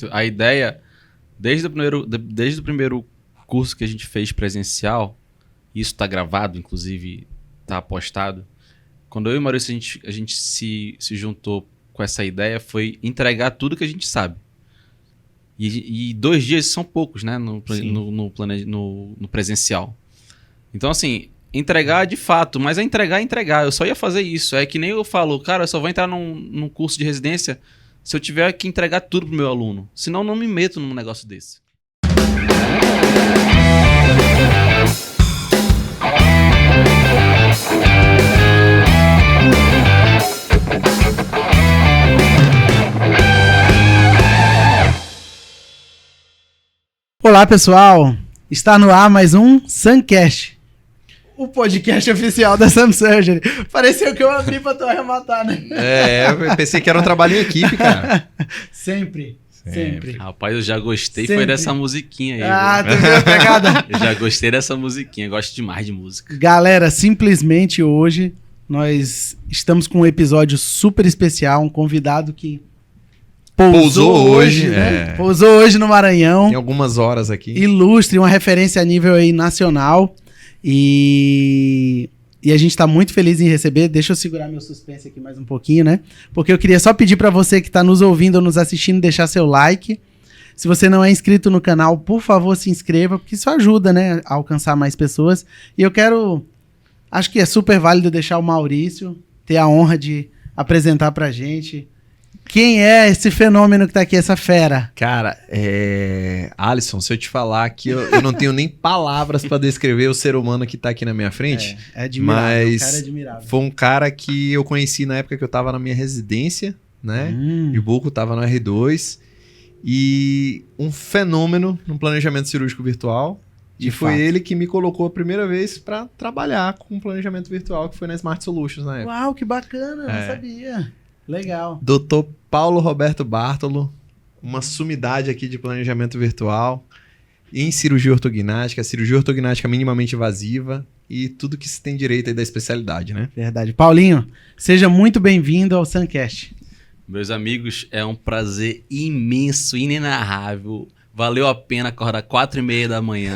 A ideia, desde o primeiro curso que a gente fez presencial, isso está gravado, inclusive está postado, quando eu e o Maurício a gente se juntou com essa ideia, foi entregar tudo que a gente sabe. E 2 dias são poucos, né, no presencial. Então, assim, entregar de fato, mas é entregar. Eu só ia fazer isso. É que nem eu falo, cara, eu só vou entrar num curso de residência se eu tiver que entregar tudo pro meu aluno. Senão eu não me meto num negócio desse. Olá, pessoal! Está no ar mais um Suncast, o podcast oficial da Sam Surgery. Pareceu que eu abri pra tu arrematar, né? Eu pensei que era um trabalho em equipe, cara. Sempre. Rapaz, eu já gostei, Sempre. foi dessa musiquinha aí. Tu viu a pegada? Eu já gostei dessa musiquinha, gosto demais de música. Galera, simplesmente hoje nós estamos com um episódio super especial, um convidado que pousou hoje, né? Pousou hoje no Maranhão. Tem algumas horas aqui. Ilustre, uma referência a nível aí nacional. E a gente tá muito feliz em receber. Deixa eu segurar meu suspense aqui mais um pouquinho, né? Porque eu queria só pedir para você que tá nos ouvindo ou nos assistindo, deixar seu like. Se você não é inscrito no canal, por favor, se inscreva, porque isso ajuda, né, a alcançar mais pessoas. E eu acho que é super válido deixar o Maurício ter a honra de apresentar pra gente quem é esse fenômeno que tá aqui, essa fera. Cara, Alisson, se eu te falar que eu não tenho nem palavras pra descrever o ser humano que tá aqui na minha frente. É admirável, mas o cara é admirável. foi um cara que eu conheci na época que eu tava na minha residência, né? E o Buco tava no R2. E um fenômeno no planejamento cirúrgico virtual. De E foi fato. ele que me colocou a primeira vez pra trabalhar com planejamento virtual, que foi na Smart Solutions na época. Uau, que bacana, não sabia. Legal. Dr. Paulo Roberto Bartolo, uma sumidade aqui de planejamento virtual, em cirurgia ortognática minimamente invasiva e tudo que se tem direito aí da especialidade, né? Verdade. Paulinho, seja muito bem-vindo ao Suncast. Meus amigos, é um prazer imenso, inenarrável. Valeu a pena acordar 4h30 da manhã.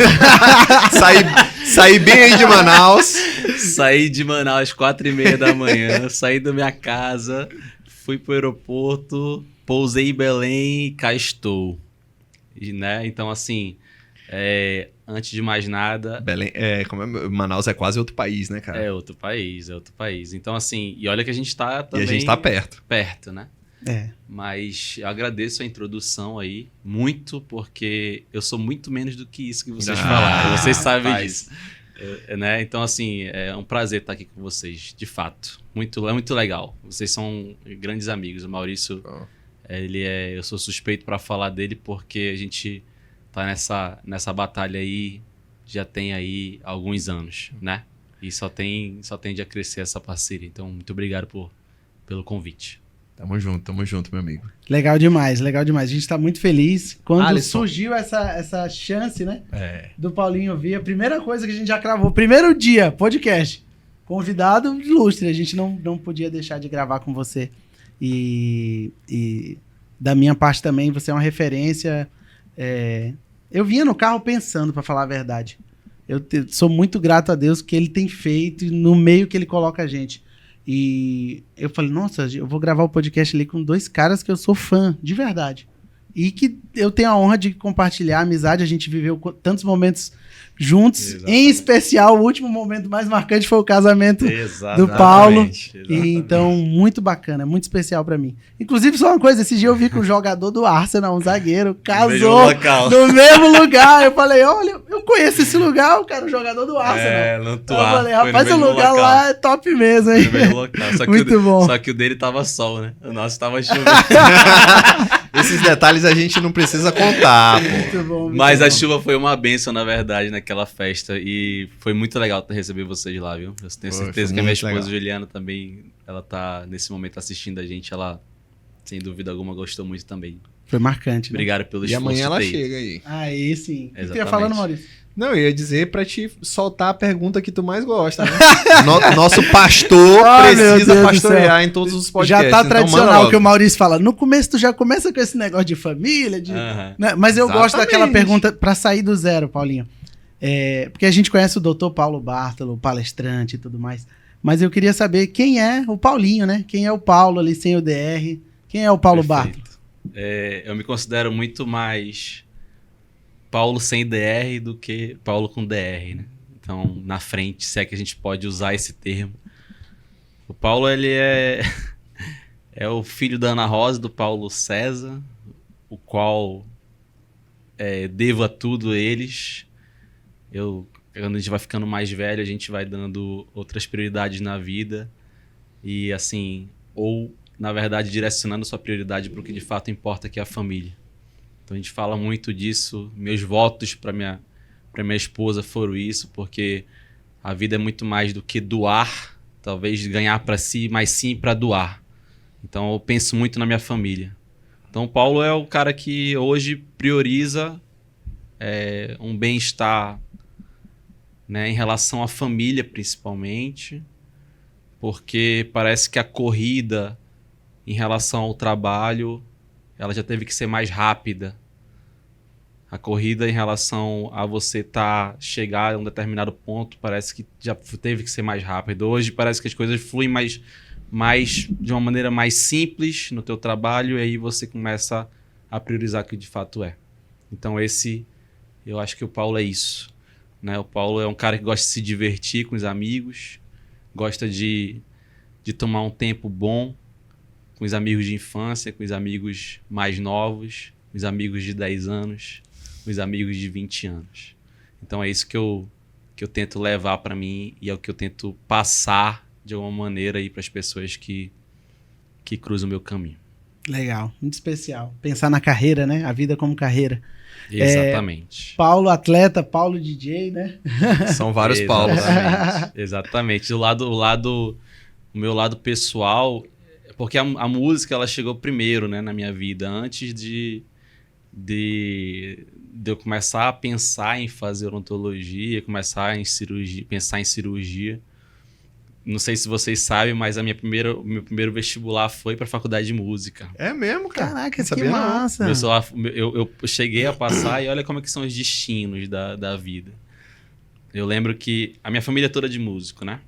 Saí bem aí de Manaus. Saí de Manaus 4h30 da manhã, saí da minha casa, fui pro aeroporto, pousei em Belém e cá estou. E, né? Então, assim, antes de mais nada... Belém, Manaus é quase outro país, né, cara? É outro país. Então, assim, e olha que a gente tá também... E a gente tá perto. Perto, né? É. Mas eu agradeço a introdução aí, muito, porque eu sou muito menos do que isso que vocês falaram. Vocês sabem disso. Né? Então, assim, é um prazer estar aqui com vocês, de fato. É muito legal. Vocês são grandes amigos. O Maurício, eu sou suspeito para falar dele, porque a gente tá nessa batalha aí, já tem aí alguns anos, né? E só tende a crescer essa parceria. Então, muito obrigado pelo convite. Tamo junto, meu amigo. Legal demais. A gente tá muito feliz. Quando Alisson. surgiu essa chance, né? Do Paulinho vir, a primeira coisa que a gente já gravou, primeiro dia, podcast, convidado ilustre. A gente não podia deixar de gravar com você. E da minha parte também, você é uma referência. Eu vinha no carro pensando, pra falar a verdade. Sou muito grato a Deus que ele tem feito no meio que ele coloca a gente. E eu falei, nossa, eu vou gravar o podcast ali com 2 caras que eu sou fã, de verdade. E que eu tenho a honra de compartilhar a amizade, a gente viveu tantos momentos juntos. Exatamente. Em especial, o último momento mais marcante foi o casamento do Paulo. Exatamente. E, então, muito bacana, muito especial pra mim. Inclusive, só uma coisa, esse dia eu vi que um jogador do Arsenal, um zagueiro, casou no mesmo lugar. Eu falei, olha, eu conheço esse lugar, o cara, o jogador do Arsenal. No Eu falei, rapaz, o lugar local. lá é top mesmo, hein? Local. Muito bom. Só que o dele tava sol, né? O nosso tava chuva. Esses detalhes a gente não precisa contar, pô. Muito bom. Mas a chuva foi uma bênção, na verdade, naquela festa. E foi muito legal receber vocês lá, viu? Eu tenho certeza que a minha esposa, Juliana, também, ela tá, nesse momento, assistindo a gente. Ela, sem dúvida alguma, gostou muito também. Foi marcante, né? Obrigado pelo E esforço. amanhã ela de ter ido. chega aí. Aí sim. O que tu ia Exatamente. falando, Maurício? Não, eu ia dizer pra te soltar a pergunta que tu mais gosta, né? Nosso pastor precisa pastorear em todos os podcasts. Já tá tradicional que o Maurício fala. No começo tu já começa com esse negócio de família, né? Mas eu gosto daquela pergunta pra sair do zero, Paulinho. Porque a gente conhece o Dr. Paulo Bartolo, palestrante e tudo mais. Mas eu queria saber quem é o Paulinho, né? Quem é o Paulo ali sem o DR? Quem é o Paulo Bartolo? Eu me considero muito mais Paulo sem DR do que Paulo com DR, né? Então, na frente, se é que a gente pode usar esse termo. O Paulo, ele é o filho da Ana Rosa, do Paulo César, o qual devo a tudo eles. Quando a gente vai ficando mais velho, a gente vai dando outras prioridades na vida e, assim, ou, na verdade, direcionando sua prioridade para o que de fato importa, que é a família. Então a gente fala muito disso. Meus votos para minha esposa foram isso, porque a vida é muito mais do que doar, talvez ganhar para si, mas sim para doar. Então eu penso muito na minha família. Então o Paulo é o cara que hoje prioriza um bem-estar, né, em relação à família principalmente, porque parece que a corrida em relação ao trabalho ela já teve que ser mais rápida. A corrida em relação a você chegar a um determinado ponto parece que já teve que ser mais rápido. Hoje parece que as coisas fluem mais de uma maneira mais simples no teu trabalho, e aí você começa a priorizar o que de fato é. Então eu acho que o Paulo é isso, né? O Paulo é um cara que gosta de se divertir com os amigos, gosta de tomar um tempo bom com os amigos de infância, com os amigos mais novos, com os amigos de 10 anos, com os amigos de 20 anos. Então é isso que eu tento levar para mim e é o que eu tento passar de alguma maneira aí para as pessoas que cruzam o meu caminho. Legal, muito especial. Pensar na carreira, né? A vida como carreira. Exatamente. Paulo atleta, Paulo DJ, né? São vários Paulos. Exatamente. O meu lado pessoal, porque a música ela chegou primeiro, né, na minha vida, antes de eu começar a pensar em fazer odontologia, pensar em cirurgia. Não sei se vocês sabem, mas meu primeiro vestibular foi para a faculdade de música. É mesmo, cara? Caraca, que massa! Eu cheguei a passar e olha como é que são os destinos da vida. Eu lembro que a minha família é toda de músico, né?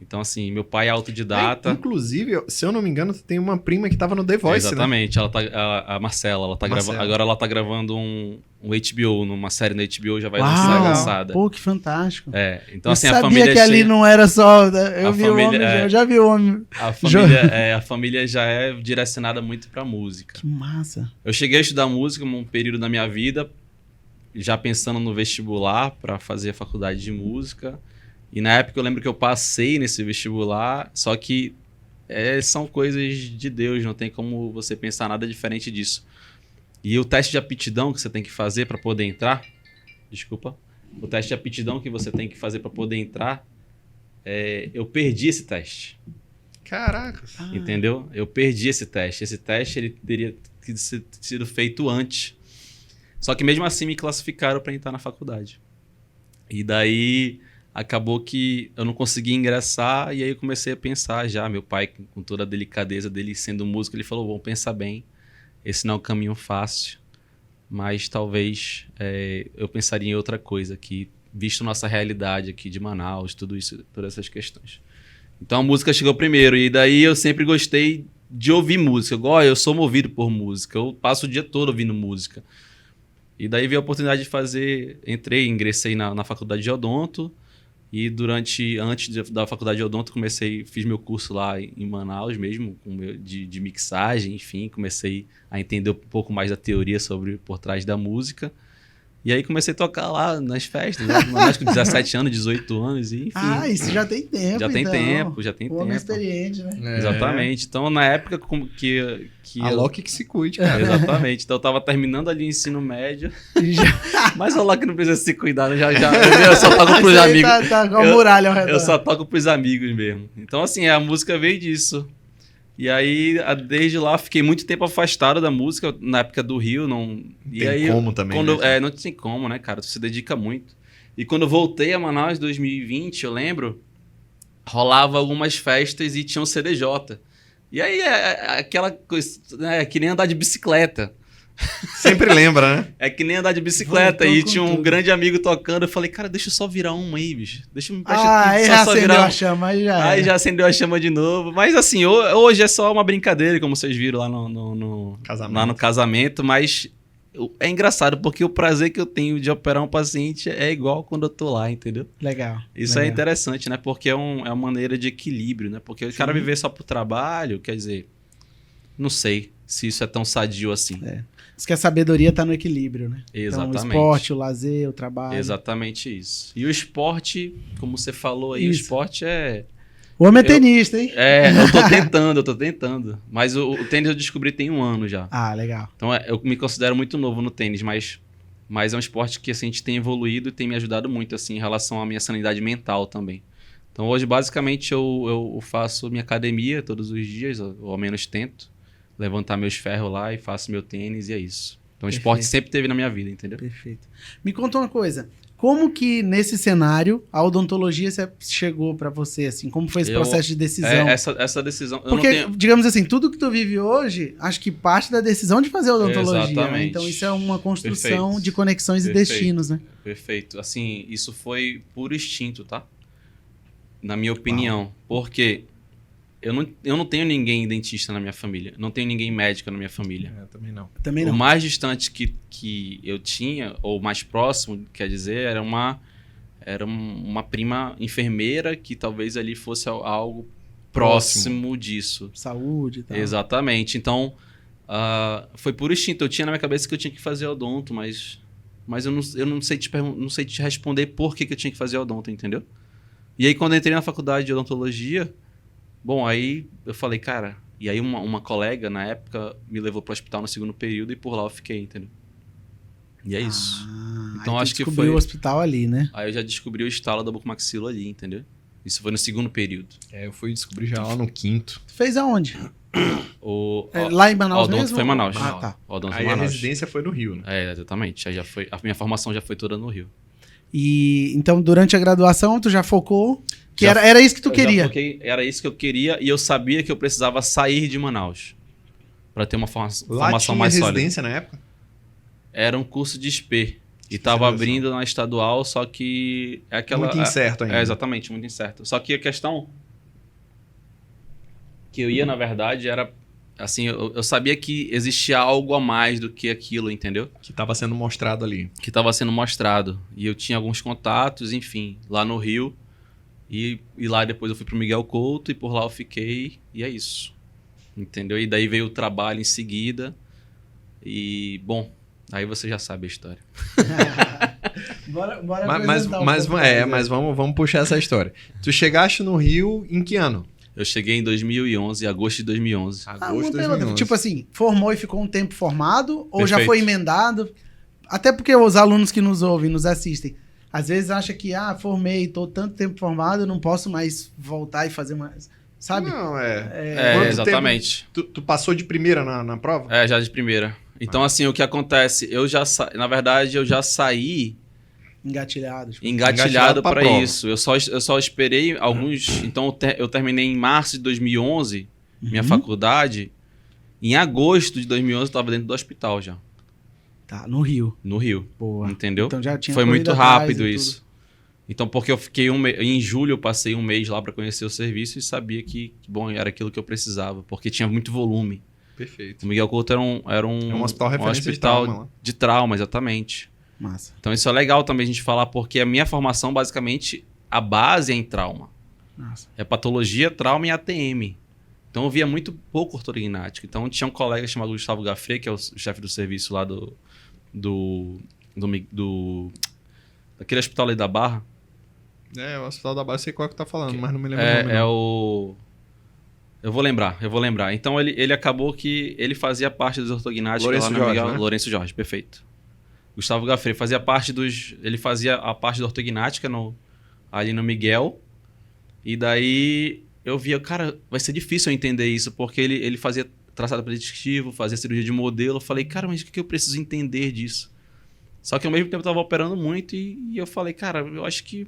Então, assim, meu pai é autodidata. Inclusive, se eu não me engano, tu tem uma prima que tava no The Voice, exatamente, né? A Marcela, agora ela tá gravando um HBO, numa série na HBO, já vai ser lançada. Pô, que fantástico. Então, assim, a família... Eu sabia que ali não era só... Eu já vi o homem... A família já é direcionada muito pra música. Que massa. Eu cheguei a estudar música num período da minha vida, já pensando no vestibular para fazer a faculdade de música. E na época eu lembro que eu passei nesse vestibular, só que são coisas de Deus, não tem como você pensar nada diferente disso. E o teste de aptidão que você tem que fazer para poder entrar, o teste de aptidão que você tem que fazer para poder entrar, eu perdi esse teste. Caraca! Entendeu? Eu perdi esse teste. Esse teste ele teria sido feito antes. Só que mesmo assim me classificaram para entrar na faculdade. E daí... acabou que eu não consegui ingressar e aí eu comecei a pensar já. Meu pai, com toda a delicadeza dele sendo músico, ele falou, vamos pensar bem, esse não é um caminho fácil, mas talvez eu pensaria em outra coisa aqui, visto nossa realidade aqui de Manaus, tudo isso, todas essas questões. Então a música chegou primeiro e daí eu sempre gostei de ouvir música. Eu sou movido por música, eu passo o dia todo ouvindo música. E daí veio a oportunidade de ingressei na faculdade de odonto. E antes da faculdade de odonto, fiz meu curso lá em Manaus mesmo, de mixagem, enfim, comecei a entender um pouco mais da teoria por trás da música. E aí comecei a tocar lá nas festas, né? Manaus com 17 anos, 18 anos, e enfim. Isso já tem tempo, já tem tempo. Homem experiente, né? Exatamente. Então, na época que a Loki que se cuide, cara. Exatamente. Então, eu tava terminando ali o ensino médio. Mas a Loki não precisa se cuidar, né? Eu só toco pros amigos. Tá com a muralha ao redor. Eu só toco pros amigos mesmo. Então, assim, a música veio disso. E aí, desde lá, fiquei muito tempo afastado da música, na época do Rio. Não tem como também, não tem como, né, cara? Tu se dedica muito. E quando eu voltei a Manaus em 2020, eu lembro, rolava algumas festas e tinha um CDJ. E aí aquela coisa, é que nem andar de bicicleta. Sempre lembra, né? É que nem andar de bicicleta. Voltou E com tinha um tudo. grande amigo tocando. Eu falei, cara, deixa eu só virar uma aí, bicho. Deixa eu Aí já acendeu a chama, aí já Aí era. já acendeu a chama de novo. Mas assim, hoje é só uma brincadeira, como vocês viram lá no casamento. Mas é engraçado, porque o prazer que eu tenho de operar um paciente é igual quando eu tô lá, entendeu? Legal. Isso legal. é interessante, né? Porque é uma maneira de equilíbrio, né? Porque o cara viver só pro trabalho, quer dizer, não sei se isso é tão sadio assim. Diz que a sabedoria tá no equilíbrio, né? Exatamente. Então, o esporte, o lazer, o trabalho. Exatamente isso. E o esporte, como você falou aí, Isso. o esporte é... O homem é tenista, hein? Eu tô tentando. Mas o tênis eu descobri tem 1 ano já. Ah, legal. Então eu me considero muito novo no tênis, mas é um esporte que assim, a gente tem evoluído e tem me ajudado muito assim, em relação à minha sanidade mental também. Então hoje, basicamente, eu faço minha academia todos os dias, ou ao menos tento levantar meus ferros lá e faço meu tênis e é isso. Então o esporte Perfeito. sempre teve na minha vida, entendeu? Perfeito. Me conta uma coisa. Como que, nesse cenário, a odontologia chegou pra você, assim? Como foi esse processo de decisão? Essa decisão... eu Porque, não tenho... digamos assim, tudo que tu vive hoje, acho que parte da decisão de fazer odontologia, né? Exatamente. Então isso é uma construção Perfeito. de conexões e destinos, né? Perfeito. Assim, isso foi puro instinto, tá? Na minha opinião. Porque eu não tenho ninguém dentista na minha família. Não tenho ninguém médico na minha família. Também não. Também O não. mais distante que eu tinha, ou mais próximo, quer dizer, era uma prima enfermeira que talvez ali fosse algo próximo disso. Saúde e tal. Exatamente. Então, foi por instinto. Eu tinha na minha cabeça que eu tinha que fazer odonto, mas eu não sei não sei te responder por que eu tinha que fazer odonto, entendeu? E aí, quando eu entrei na faculdade de odontologia, bom, aí eu falei, cara... E aí uma colega, na época, me levou para o hospital no 2º período e por lá eu fiquei, entendeu? E é isso. Então, aí acho tu que descobriu foi... o hospital ali, né? Aí eu já descobri o estalo da bucomaxila ali, entendeu? Isso foi no 2º período. Eu fui descobrir já lá no 5º. Tu fez aonde? O Lá em Manaus odonto mesmo? foi em Manaus. Ah, tá. O odonto foi Aí em a Manaus. residência foi no Rio, né? Exatamente. Aí a minha formação já foi toda no Rio. E então, durante a graduação, tu já focou... Que Já- era isso que tu Eu já queria. foquei- era isso que eu queria e eu sabia que eu precisava sair de Manaus para ter uma Lá formação tinha mais sólida. residência na época? Era um curso de SP e estava abrindo na estadual, só que é aquela Muito incerto ainda. exatamente, muito incerto. Só que a questão que eu ia, na verdade, era assim, eu sabia que existia algo a mais do que aquilo, entendeu? Que estava sendo mostrado ali. Que estava sendo mostrado. E eu tinha alguns contatos, enfim, lá no Rio. E lá depois eu fui pro Miguel Couto e por lá eu fiquei. E é isso. Entendeu? E daí veio o trabalho em seguida. E, bom, aí você já sabe a história. Bora Mas apresentar um pouco mais, vamos puxar essa história. Tu chegaste no Rio em que ano? Eu cheguei em 2011, agosto de 2011. Agosto de uma pergunta, 2011. tipo assim, formou e ficou um tempo formado? Ou já Perfeito. foi emendado? Até porque os alunos que nos ouvem, nos assistem, às vezes acham que, formei, tô tanto tempo formado, eu não posso mais voltar e fazer mais... Sabe? Não, É, exatamente. Tu passou de primeira na prova? Já de primeira. Então, assim, o que acontece? Na verdade, eu já saí Engatilhado. Tipo. engatilhado pra para prova. isso. Eu só esperei alguns... Então, eu terminei em março de 2011, minha faculdade. Em agosto de 2011, eu estava dentro do hospital já, Tá, no Rio. no Rio. Boa. Entendeu? Então já tinha Foi corrido muito atrás rápido e isso. Então, porque eu fiquei em julho, eu passei um mês lá para conhecer o serviço e sabia que, bom, era aquilo que eu precisava, porque tinha muito volume. Perfeito. O Miguel Couto era um hospital referência hospital de trauma lá. de trauma, exatamente. tudo. Massa. Então, isso é legal também a gente falar, porque a minha formação, basicamente, a base é em trauma. Massa. É patologia, trauma e ATM. Então, eu via muito pouco ortognático. Então, tinha um colega chamado Gustavo Gaffrey, que é o chefe do serviço lá daquele hospital ali da Barra. O Hospital da Base, sei qual é que tá falando, mas não me lembro o nome. É não. o... Eu vou lembrar. Então, ele acabou que ele fazia parte dos ortognáticos Lourenço lá no Jorge, Miguel... né? Lourenço Jorge, perfeito. Gustavo Gaffrey fazia parte dos... Ele fazia a parte da ortognática ali no Miguel. E daí eu via, cara, vai ser difícil eu entender isso, porque ele fazia traçado preditivo, fazia cirurgia de modelo. Eu falei, cara, mas o que eu preciso entender disso? Só que ao mesmo tempo eu tava operando muito e eu falei, cara, eu acho que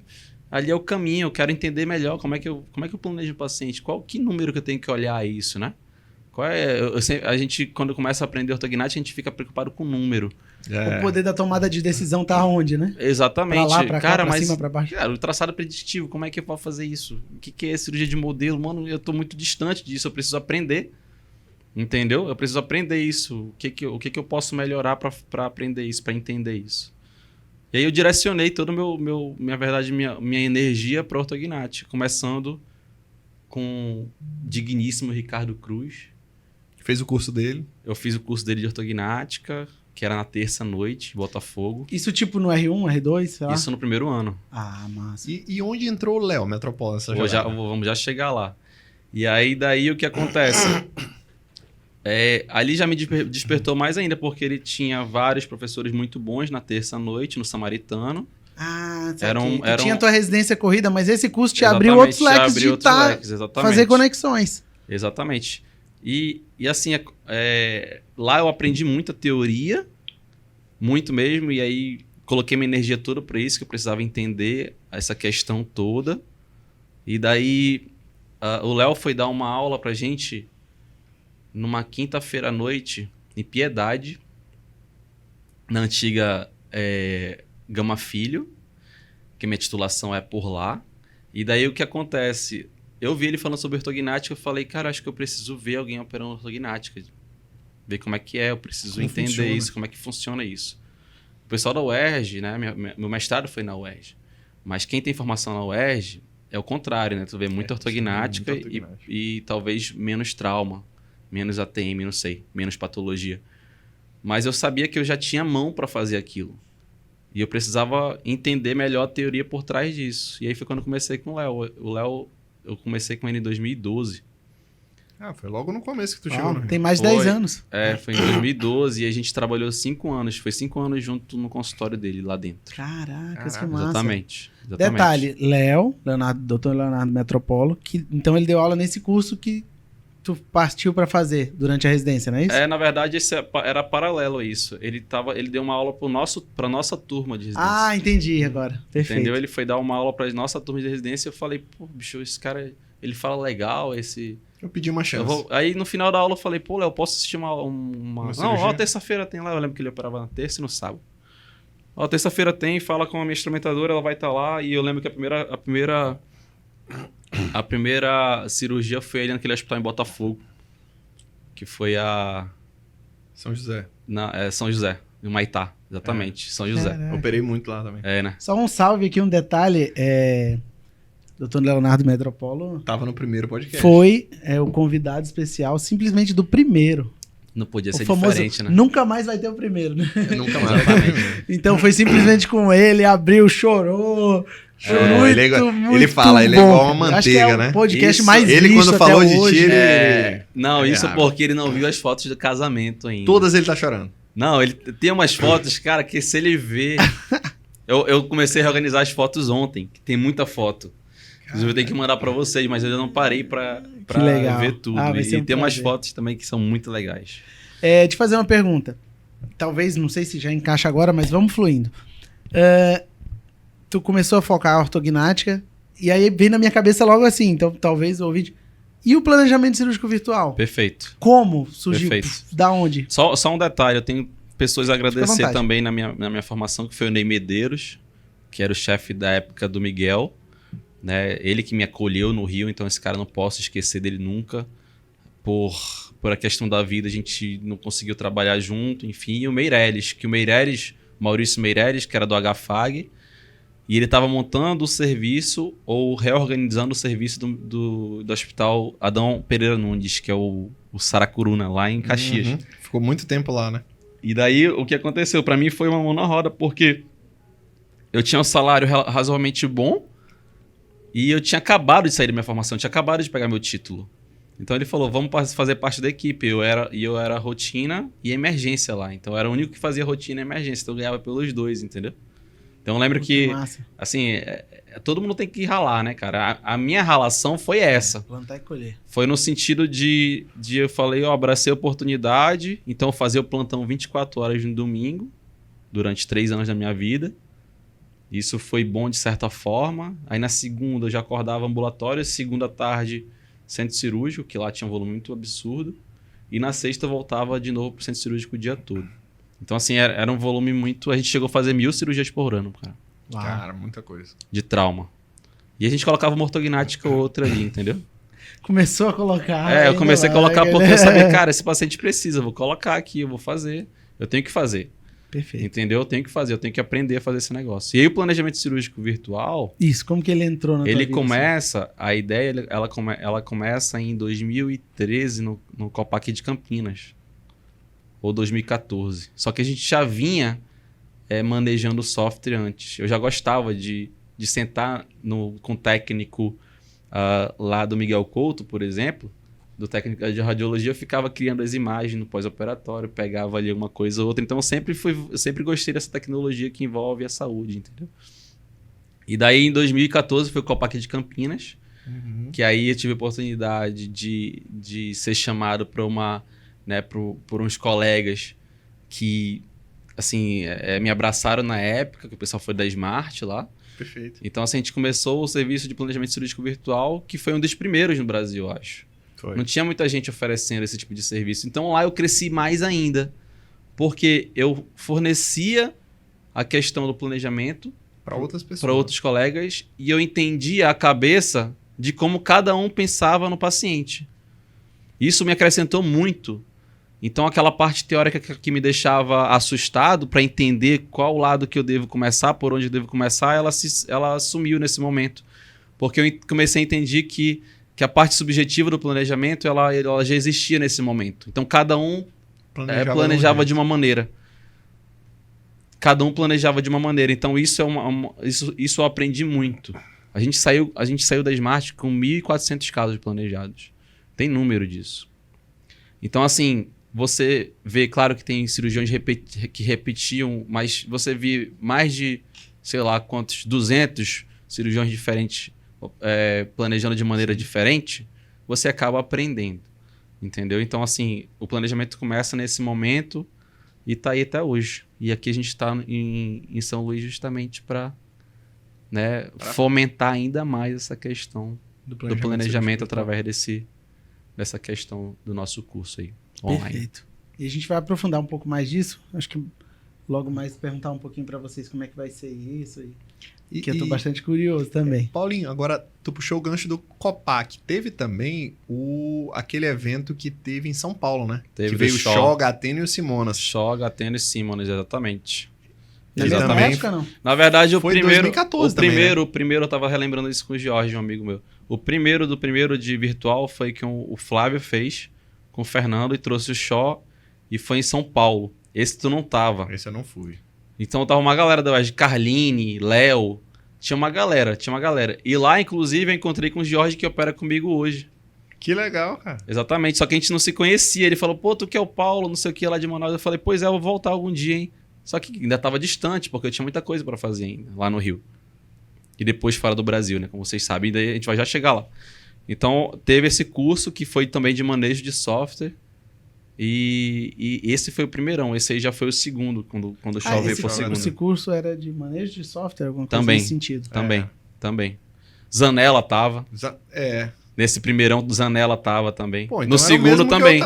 ali é o caminho, eu quero entender melhor como é que eu planejo o paciente, que número que eu tenho que olhar isso, né? A gente, quando começa a aprender ortognática, a gente fica preocupado com o número. O poder da tomada de decisão tá onde, né? Exatamente. Pra lá, pra cá, pra cima, pra baixo. Cara, o traçado preditivo, como é que eu posso fazer isso? O que é cirurgia de modelo? Mano, eu tô muito distante disso, eu preciso aprender. Entendeu? Eu preciso aprender isso. O que eu posso melhorar para aprender isso, para entender isso. E aí eu direcionei toda minha energia para ortognática, começando com o digníssimo Ricardo Cruz. Fez o curso dele? Eu fiz o curso dele de ortognática, que era na terça-noite, em Botafogo. Isso tipo no R1, R2, sei lá? Isso no primeiro ano. Ah, massa. E onde entrou o Léo Metropolo nessa jogada? Vamos já chegar lá. E aí daí o que acontece? Ali já me despertou mais ainda, porque ele tinha vários professores muito bons na terça-noite, no Samaritano. Ah, tinha tua residência corrida, mas esse curso te abriu outros leques fazer conexões. Exatamente. E assim, lá eu aprendi muita teoria, muito mesmo, e aí coloquei minha energia toda para isso, que eu precisava entender essa questão toda. E daí o Léo foi dar uma aula pra gente numa quinta-feira à noite, em Piedade, na antiga Gama Filho, que minha titulação é por lá. E daí o que acontece? Eu vi ele falando sobre ortognática, eu falei, cara, acho que eu preciso ver alguém operando ortognática. Ver como é que eu preciso entender isso, como é que funciona isso. O pessoal da UERJ, né? Meu mestrado foi na UERJ. Mas quem tem formação na UERJ é o contrário, né? Tu vê muita ortognática e talvez menos trauma, menos ATM, não sei, menos patologia. Mas eu sabia que eu já tinha mão para fazer aquilo. E eu precisava entender melhor a teoria por trás disso. E aí foi quando eu comecei com o Léo. O Léo, eu comecei com ele em 2012. Ah, foi logo no começo que tu chegou. Tem mais de 10 anos. Foi em 2012 e a gente trabalhou 5 anos. Foi 5 anos junto no consultório dele lá dentro. Caraca, que massa. Exatamente. Detalhe, Dr. Leonardo Metropolo, que então ele deu aula nesse curso que tu partiu para fazer durante a residência, não é isso? Na verdade, esse era paralelo a isso. Ele deu uma aula para nossa turma de residência. Ah, entendi agora. Perfeito. Entendeu? Ele foi dar uma aula para nossa turma de residência e eu falei, pô, bicho, esse cara, ele fala legal, Eu pedi uma chance. Aí no final da aula eu falei, pô, Léo, posso assistir uma Não, terça-feira tem lá. Eu lembro que ele operava na terça e no sábado. Terça-feira tem, fala com a minha instrumentadora, ela vai estar lá. E eu lembro que a primeira cirurgia foi ali naquele hospital em Botafogo. Que foi a... São José. São José, em Maitá, exatamente. São José. Caraca. Operei muito lá também. Né? Só um salve aqui, um detalhe. Dr. Leonardo Metropolo... Tava no primeiro podcast. Foi o convidado especial, simplesmente do primeiro. Não podia ser famoso, diferente, né? Nunca mais vai ter o primeiro, né? Nunca mais vai ter o primeiro. Então foi simplesmente com ele, abriu, chorou. Ele fala, ele é igual uma manteiga, acho que é né? o podcast isso, mais ele visto quando falou até de hoje. ti, Não, isso porque ele não viu as fotos do casamento ainda. Todas ele tá chorando. Não, ele tem umas fotos, cara, que se ele vê... eu comecei a reorganizar as fotos ontem, que tem muita foto. Inclusive eu tenho que mandar pra vocês, mas eu ainda não parei pra ver tudo. E tem umas fotos também que são muito legais. Te fazer uma pergunta. Talvez, não sei se já encaixa agora, mas vamos fluindo. Tu começou a focar a ortognática, e aí vem na minha cabeça logo assim, então talvez o vídeo. E o planejamento cirúrgico virtual? Perfeito. Como surgiu? Perfeito. Da onde? Só um detalhe, eu tenho pessoas a agradecer também na minha formação, que foi o Ney Medeiros, que era o chefe da época do Miguel, né? Ele que me acolheu no Rio, então esse cara não posso esquecer dele nunca. Por a questão da vida, a gente não conseguiu trabalhar junto, enfim. E o Meirelles, Maurício Meirelles, que era do HFAG, e ele estava montando o serviço ou reorganizando o serviço do Hospital Adão Pereira Nunes, que é o Saracuruna, lá em Caxias. Uhum. Ficou muito tempo lá, né? E daí, o que aconteceu? Para mim foi uma mão na roda, porque eu tinha um salário razoavelmente bom e eu tinha acabado de sair da minha formação, eu tinha acabado de pegar meu título. Então ele falou, vamos fazer parte da equipe. Eu era rotina e emergência lá. Então eu era o único que fazia rotina e emergência. Então eu ganhava pelos dois, entendeu? Então eu lembro que, assim, todo mundo tem que ralar, né, cara? A minha ralação foi essa. Plantar e colher. Foi no sentido de eu falei, abracei a oportunidade. Então eu fazia o plantão 24 horas no domingo. durante 3 anos da minha vida. Isso foi bom de certa forma. Aí na segunda eu já acordava ambulatório, segunda tarde centro cirúrgico, que lá tinha um volume muito absurdo. E na sexta eu voltava de novo pro centro cirúrgico o dia todo. Então assim, era um volume muito... A gente chegou a fazer 1000 cirurgias por ano, cara. Cara, muita coisa. De trauma. E a gente colocava uma ortognática ou outra ali, entendeu? Começou a colocar. Eu comecei a colocar porque eu sabia, cara, esse paciente precisa, eu vou colocar aqui, eu vou fazer. Eu tenho que fazer. Perfeito. Entendeu? Eu tenho que fazer, eu tenho que aprender a fazer esse negócio. E aí o planejamento cirúrgico virtual... Isso, como que ele entrou na tua vida? Começa, a ideia, ela começa em 2013 no Copac de Campinas. Ou 2014. Só que a gente já vinha manejando o software antes. Eu já gostava de sentar com o técnico lá do Miguel Couto, por exemplo, do técnico de radiologia, eu ficava criando as imagens no pós-operatório, pegava ali uma coisa ou outra. Então eu sempre gostei dessa tecnologia que envolve a saúde, entendeu? E daí em 2014 foi o Copac de Campinas, que aí eu tive a oportunidade de ser chamado para por uns colegas que assim, me abraçaram na época, que o pessoal foi da Smart lá. Perfeito. Então assim, a gente começou o serviço de planejamento cirúrgico virtual, que foi um dos primeiros no Brasil, eu acho. Foi. Não tinha muita gente oferecendo esse tipo de serviço. Então lá eu cresci mais ainda, porque eu fornecia a questão do planejamento para outras pessoas, para outros colegas, e eu entendia a cabeça de como cada um pensava no paciente. Isso me acrescentou muito. Então aquela parte teórica que me deixava assustado para entender qual lado que eu devo começar, por onde eu devo começar, ela sumiu nesse momento. Porque eu comecei a entender que a parte subjetiva do planejamento ela já existia nesse momento. Então cada um planejava de uma maneira. Cada um planejava de uma maneira. Então isso eu aprendi muito. A gente saiu da Smart com 1.400 casos planejados. Tem número disso. Então assim, você vê, claro que tem cirurgiões que repetiam, mas você vê mais de, sei lá quantos, 200 cirurgiões diferentes planejando de maneira diferente, você acaba aprendendo, entendeu? Então, assim, o planejamento começa nesse momento e tá aí até hoje. E aqui a gente está em São Luís justamente para fomentar ainda mais essa questão do planejamento através dessa questão do nosso curso aí, online. Perfeito. E a gente vai aprofundar um pouco mais disso. Acho que logo mais perguntar um pouquinho para vocês como é que vai ser isso que eu tô bastante curioso também. Paulinho, agora tu puxou o gancho do Copac. Teve também aquele evento que teve em São Paulo, né? Teve que veio o Shaw, Gateno e o Simonas. Shaw, Gateno e Simonas, exatamente. Na mesma época, não? Na verdade, foi 2014 também, né? O primeiro, eu tava relembrando isso com o Jorge, um amigo meu. O primeiro de virtual foi que o Flávio fez com o Fernando e trouxe o Shaw e foi em São Paulo. Esse tu não tava. Esse eu não fui. Então tava uma galera da UERJ, Carline, Léo, tinha uma galera. E lá, inclusive, eu encontrei com o Jorge que opera comigo hoje. Que legal, cara. Exatamente, só que a gente não se conhecia. Ele falou, pô, tu que é o Paulo, não sei o que, lá de Manaus. Eu falei, pois é, eu vou voltar algum dia, hein. Só que ainda tava distante, porque eu tinha muita coisa pra fazer ainda, lá no Rio. E depois fora do Brasil, né, como vocês sabem, daí a gente vai já chegar lá. Então, teve esse curso que foi também de manejo de software. E esse foi o primeirão, esse aí já foi o segundo, quando o Shaw veio por segundo. Esse curso era de manejo de software, alguma coisa também, nesse sentido? Também. Zanella tava. Nesse primeirão do Zanella tava também. Pô, então no segundo também.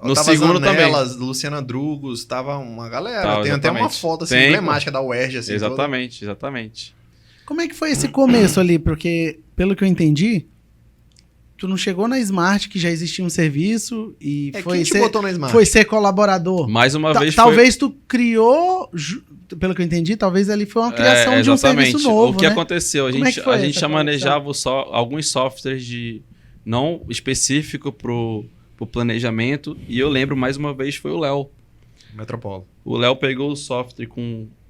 No segundo Zanella, também. Luciana Drugos, tava uma galera. Tava, tem até uma foto assim, emblemática da UERJ. Assim, exatamente. Como é que foi esse começo ali? Porque, pelo que eu entendi, tu não chegou na Smart, que já existia um serviço, e quem te botou na Smart? Foi ser colaborador. Mais uma vez talvez tu criou, pelo que eu entendi, talvez ali foi uma criação de um serviço novo, o que aconteceu? A gente já manejava alguns softwares não específico pro planejamento, e eu lembro, mais uma vez, foi o Léo. Metropolo. O Léo pegou o software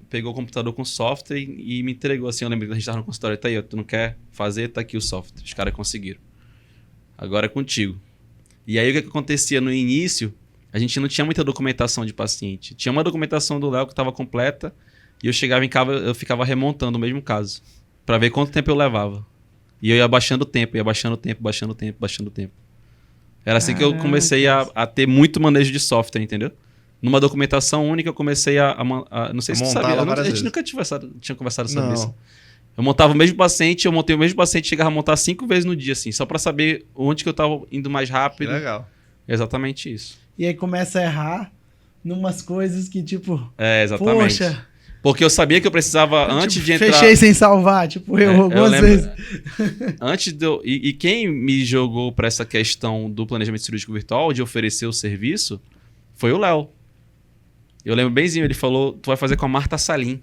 pegou o computador com software e me entregou assim. Eu lembro que a gente estava no consultório, tá aí, tu não quer fazer, tá aqui o software. Os caras conseguiram. Agora é contigo. E aí o que acontecia no início, a gente não tinha muita documentação de paciente. Tinha uma documentação do Léo que estava completa e eu chegava em casa, eu ficava remontando o mesmo caso para ver quanto tempo eu levava. E eu ia baixando o tempo. Era assim que eu comecei a ter muito manejo de software, entendeu? numa documentação única, eu comecei não sei se tu sabia, a gente nunca tinha conversado sobre isso. Eu montava o mesmo paciente, eu montei o mesmo paciente, chegava a montar 5 vezes no dia, assim, só pra saber onde que eu tava indo mais rápido. Que legal. Exatamente isso. E aí começa a errar numas coisas que, tipo... Exatamente. Poxa... Porque eu sabia que eu precisava, antes de entrar... Fechei sem salvar, tipo, eu algumas vezes. Antes de eu... E quem me jogou pra essa questão do planejamento cirúrgico virtual, de oferecer o serviço, foi o Léo. Eu lembro benzinho, ele falou, tu vai fazer com a Marta Salim,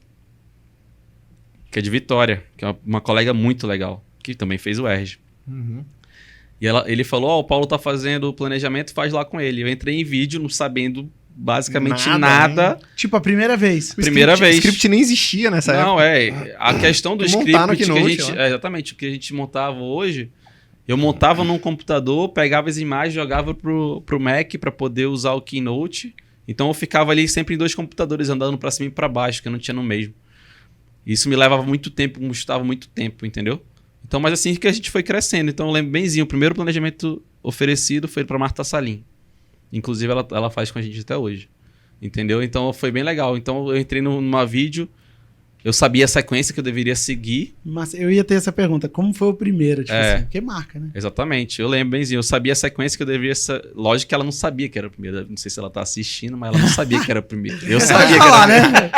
que é de Vitória, que é uma colega muito legal, que também fez o ERG. Uhum. E ele falou, o Paulo tá fazendo o planejamento, faz lá com ele. Eu entrei em vídeo não sabendo basicamente nada. Tipo, a primeira vez. O script nem existia nessa época. Não, a questão do script que a gente... exatamente, o que a gente montava hoje, eu montava num computador, pegava as imagens, jogava pro Mac para poder usar o Keynote. Então eu ficava ali sempre em 2 computadores, andando para cima e para baixo, que eu não tinha no mesmo. Isso me levava muito tempo, me custava muito tempo, entendeu? Então, mas assim que a gente foi crescendo. Então eu lembro benzinho, o primeiro planejamento oferecido foi para Marta Salim. Inclusive ela faz com a gente até hoje. Entendeu? Então foi bem legal. Então eu entrei numa vídeo, eu sabia a sequência que eu deveria seguir. Mas eu ia ter essa pergunta, como foi o primeiro? Tipo assim, porque marca, né? Exatamente, eu lembro benzinho, eu sabia a sequência que eu deveria... Lógico que ela não sabia que era o primeiro, não sei se ela tá assistindo, mas ela não sabia que era o primeiro. Eu sabia que era o primeiro. Né?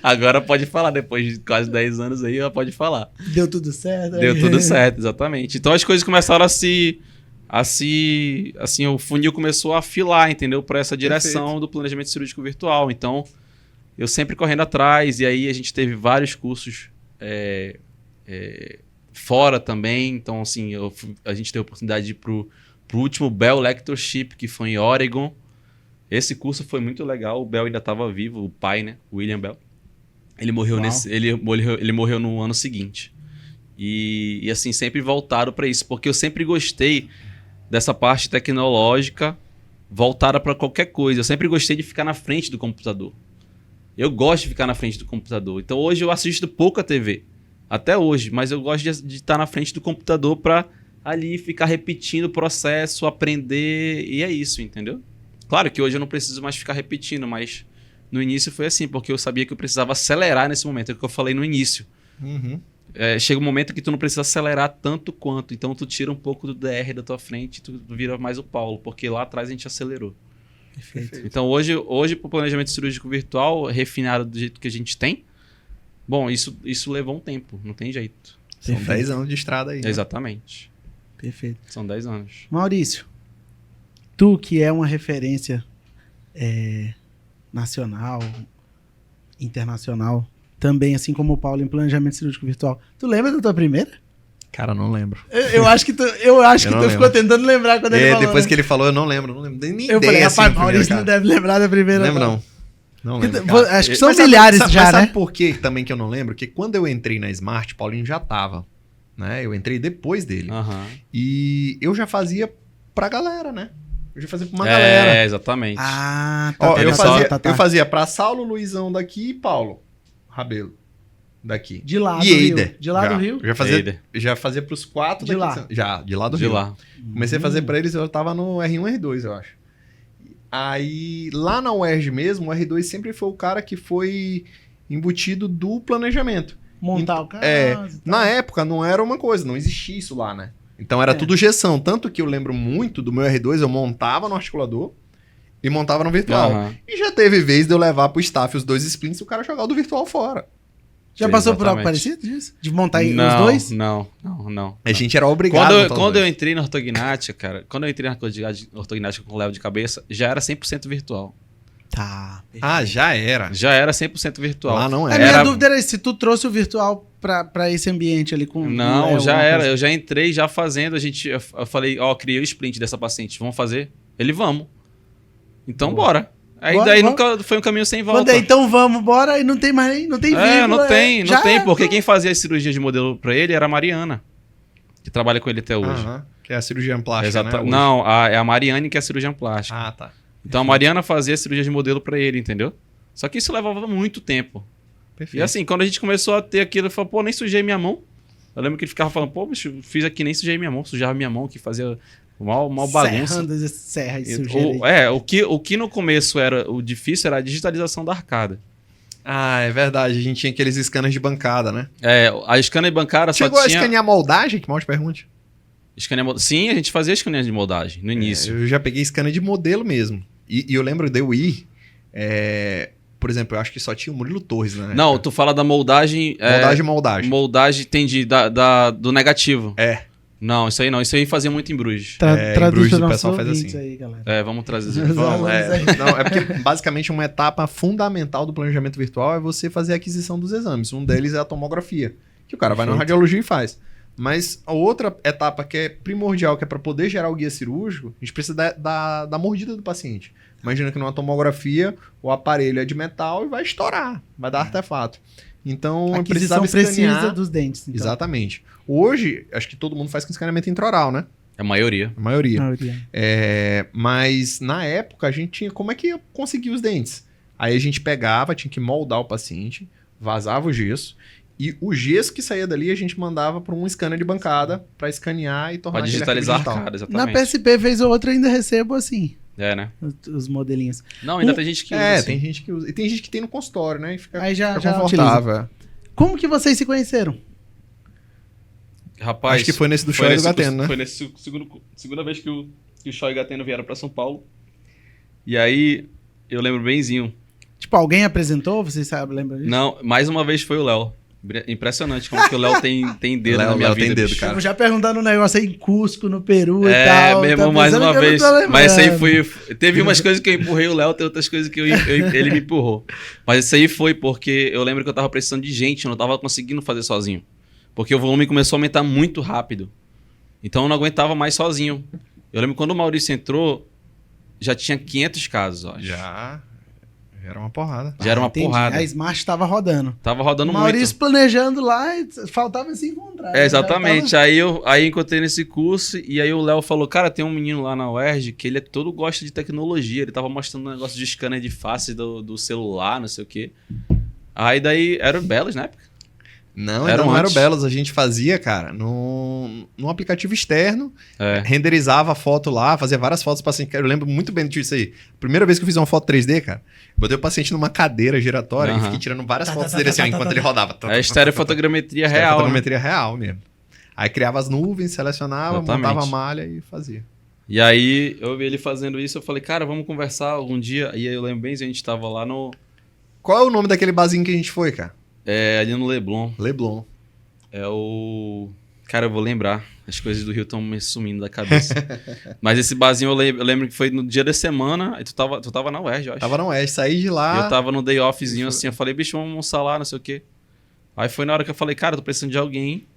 Agora pode falar, depois de quase 10 anos aí, ela pode falar. Deu tudo certo? Deu tudo certo, exatamente. Então as coisas começaram assim, o funil começou a afilar, entendeu? Para essa direção do planejamento cirúrgico virtual. Então, eu sempre correndo atrás, e aí a gente teve vários cursos fora também. Então, assim, a gente teve a oportunidade de ir pro último Bell Lectureship, que foi em Oregon. Esse curso foi muito legal. O Bell ainda estava vivo, o pai, né? William Bell. Ele morreu ele morreu no ano seguinte. E assim, sempre voltado para isso, porque eu sempre gostei dessa parte tecnológica voltada para qualquer coisa. Eu sempre gostei de ficar na frente do computador. Eu gosto de ficar na frente do computador. Então hoje eu assisto pouco a TV, até hoje, mas eu gosto de estar na frente do computador para ali ficar repetindo o processo, aprender, e é isso, entendeu? Claro que hoje eu não preciso mais ficar repetindo, mas no início foi assim, porque eu sabia que eu precisava acelerar nesse momento, é o que eu falei no início. Uhum. Chega um momento que tu não precisa acelerar tanto quanto, então tu tira um pouco do DR da tua frente e tu vira mais o Paulo, porque lá atrás a gente acelerou. Perfeito. Então hoje pro planejamento cirúrgico virtual, refinado do jeito que a gente tem, bom, isso levou um tempo, não tem jeito. São 10 anos de estrada aí. Né? Exatamente. Perfeito. São 10 anos. Maurício, tu que é uma referência nacional, internacional, também, assim como o Paulo, em planejamento cirúrgico virtual. Tu lembra da tua primeira? Cara, não lembro. Eu acho que tu ficou tentando lembrar quando ele falou. Depois né? que ele falou, eu não lembro. Não lembro nem eu ideia. Falei, rapaz, assim, Maurício não deve lembrar da primeira. Lembro não. Não lembro. Acho que são milhares já, mas né? Sabe por que também que eu não lembro? Porque quando eu entrei na Smart, Paulinho já tava. Né? Eu entrei depois dele. Uhum. E eu já fazia pra galera, né? Eu já fazia pra uma galera. Exatamente. Ah, tá. Ó, eu fazia pra Saulo, Luizão daqui e Paulo Rabelo daqui. De lá e do Eider. Rio. De lá do Rio? Já fazia pros 4 de daqui. Lá. Já, de lá do de Rio. Lá. Comecei a fazer pra eles, eu tava no R1, R2, eu acho. Aí, lá na UERJ mesmo, o R2 sempre foi o cara que foi embutido do planejamento. Montar o caso. Na época não era uma coisa, não existia isso lá, né? Então era tudo gestão. Tanto que eu lembro muito do meu R2, eu montava no articulador e montava no virtual. Uhum. E já teve vez de eu levar pro staff os 2 splints e o cara jogar o do virtual fora. Já passou por algo parecido disso? De montar os dois? Não. A gente era obrigado. Quando eu entrei na ortognática, cara, ortognática com leve de cabeça, já era 100% virtual. Tá. Ah, já era. Já era 100% virtual. Lá não A era. minha dúvida era se tu trouxe o virtual pra esse ambiente ali com... Não, já era. Eu já entrei já fazendo. Eu falei, criei o sprint dessa paciente. Vamos fazer? Ele, vamos. Então, bora. Aí daí nunca foi um caminho sem volta. Então vamos, bora. E não tem mais, não tem vírgula. Não tem, porque quem fazia as cirurgias de modelo pra ele era a Mariana, que trabalha com ele até hoje. Que é a cirurgiã plástica, né? Não, é a Mariane que é a cirurgiã plástica. Ah, tá. Então a Mariana fazia a cirurgia de modelo pra ele, entendeu? Só que isso levava muito tempo. Perfeito. E assim, quando a gente começou a ter aquilo, eu falei, pô, nem sujei minha mão. Eu lembro que ele ficava falando, pô, bicho, fiz aqui, nem sujei minha mão, sujava minha mão, que fazia Mal bagunça. Serrando serra e sujeira. O que no começo era o difícil era a digitalização da arcada. Ah, é verdade. A gente tinha aqueles scanners de bancada, né? A scanner de bancada Chegou só tinha... a escanear moldagem? Que mal te pergunte. Sim, a gente fazia escaneamento de moldagem no início. Eu já peguei scanner de modelo mesmo. E eu lembro de eu ir... por exemplo, eu acho que só tinha o Murilo Torres, né? Não, tu fala da moldagem... Moldagem. Moldagem, entendi, do negativo. Não, isso aí não. Isso aí fazia muito em Bruges. Em Bruges o pessoal faz assim. Aí, galera. Vamos trazer. Vamos, Não, é porque basicamente uma etapa fundamental do planejamento virtual é você fazer a aquisição dos exames. Um deles é a tomografia, que o cara vai na radiologia e faz. Mas a outra etapa que é primordial, que é para poder gerar o guia cirúrgico, a gente precisa da mordida do paciente. Imagina que numa tomografia o aparelho é de metal e vai estourar, vai dar artefato. Então, a precisava escanear... precisa dos dentes. Então. Exatamente. Hoje, acho que todo mundo faz com escaneamento intraoral, né? A maioria. A maioria. Mas na época a gente tinha... Como é que ia conseguir os dentes? Aí a gente pegava, tinha que moldar o paciente, vazava o gesso, e o gesso que saía dali a gente mandava para um scanner de bancada para escanear e tornar para digitalizar a arcada, exatamente. Na PSP vez ou outra ainda recebo assim. Né? Os modelinhos. Não, ainda tem gente que usa. Tem gente que usa. E tem gente que tem no consultório, né? E fica, aí já confortável. Utiliza. Como que vocês se conheceram? Rapaz, acho que foi nesse do Shoy e do Gateno, né? Foi nesse segunda vez que o Shoy e o Gateno vieram para São Paulo. E aí, eu lembro benzinho. Tipo, alguém apresentou? Vocês lembram disso? Não, mais uma vez foi o Léo. Impressionante como que o Léo tem dedo na minha vida. Tem dedo, cara. Eu já perguntando um negócio aí em Cusco, no Peru e tal. Mesmo, mais uma vez. Mas isso aí foi... Teve umas coisas que eu empurrei o Léo, tem outras coisas que ele me empurrou. Mas isso aí foi porque eu lembro que eu tava precisando de gente, eu não tava conseguindo fazer sozinho. Porque o volume começou a aumentar muito rápido. Então eu não aguentava mais sozinho. Eu lembro que quando o Maurício entrou, já tinha 500 casos, ó. Já era uma porrada. Já era uma porrada. A Smart tava rodando. Tava rodando muito. O Maurício planejando lá, faltava se encontrar. Exatamente. Tava... Aí eu encontrei nesse curso e aí o Léo falou, cara, tem um menino lá na UERJ que ele todo gosta de tecnologia. Ele tava mostrando um negócio de scanner de face do celular, não sei o quê. Aí daí, era o Belos na época? Não, não era o Belos. A gente fazia, cara, num aplicativo externo, renderizava a foto lá, fazia várias fotos do paciente. Eu lembro muito bem disso aí. Primeira vez que eu fiz uma foto 3D, cara, botei o paciente numa cadeira giratória e fiquei tirando várias fotos dele assim, enquanto ele rodava. É estereofotogrametria real. Estereofotogrametria real mesmo. Aí criava as nuvens, selecionava, montava a malha e fazia. E aí eu vi ele fazendo isso, eu falei, cara, vamos conversar algum dia. E aí eu lembro bem, a gente tava lá no... Qual é o nome daquele barzinho que a gente foi, cara? Ali no Leblon. Leblon. É o... Cara, eu vou lembrar. As coisas do Rio estão me sumindo da cabeça. Mas esse barzinho eu lembro que foi no dia da semana. Aí tu tava na UERJ, eu acho. Tava na UERJ, saí de lá. E eu tava no day offzinho assim. Eu falei, bicho, vamos almoçar lá, não sei o quê. Aí foi na hora que eu falei, cara, tô precisando de alguém.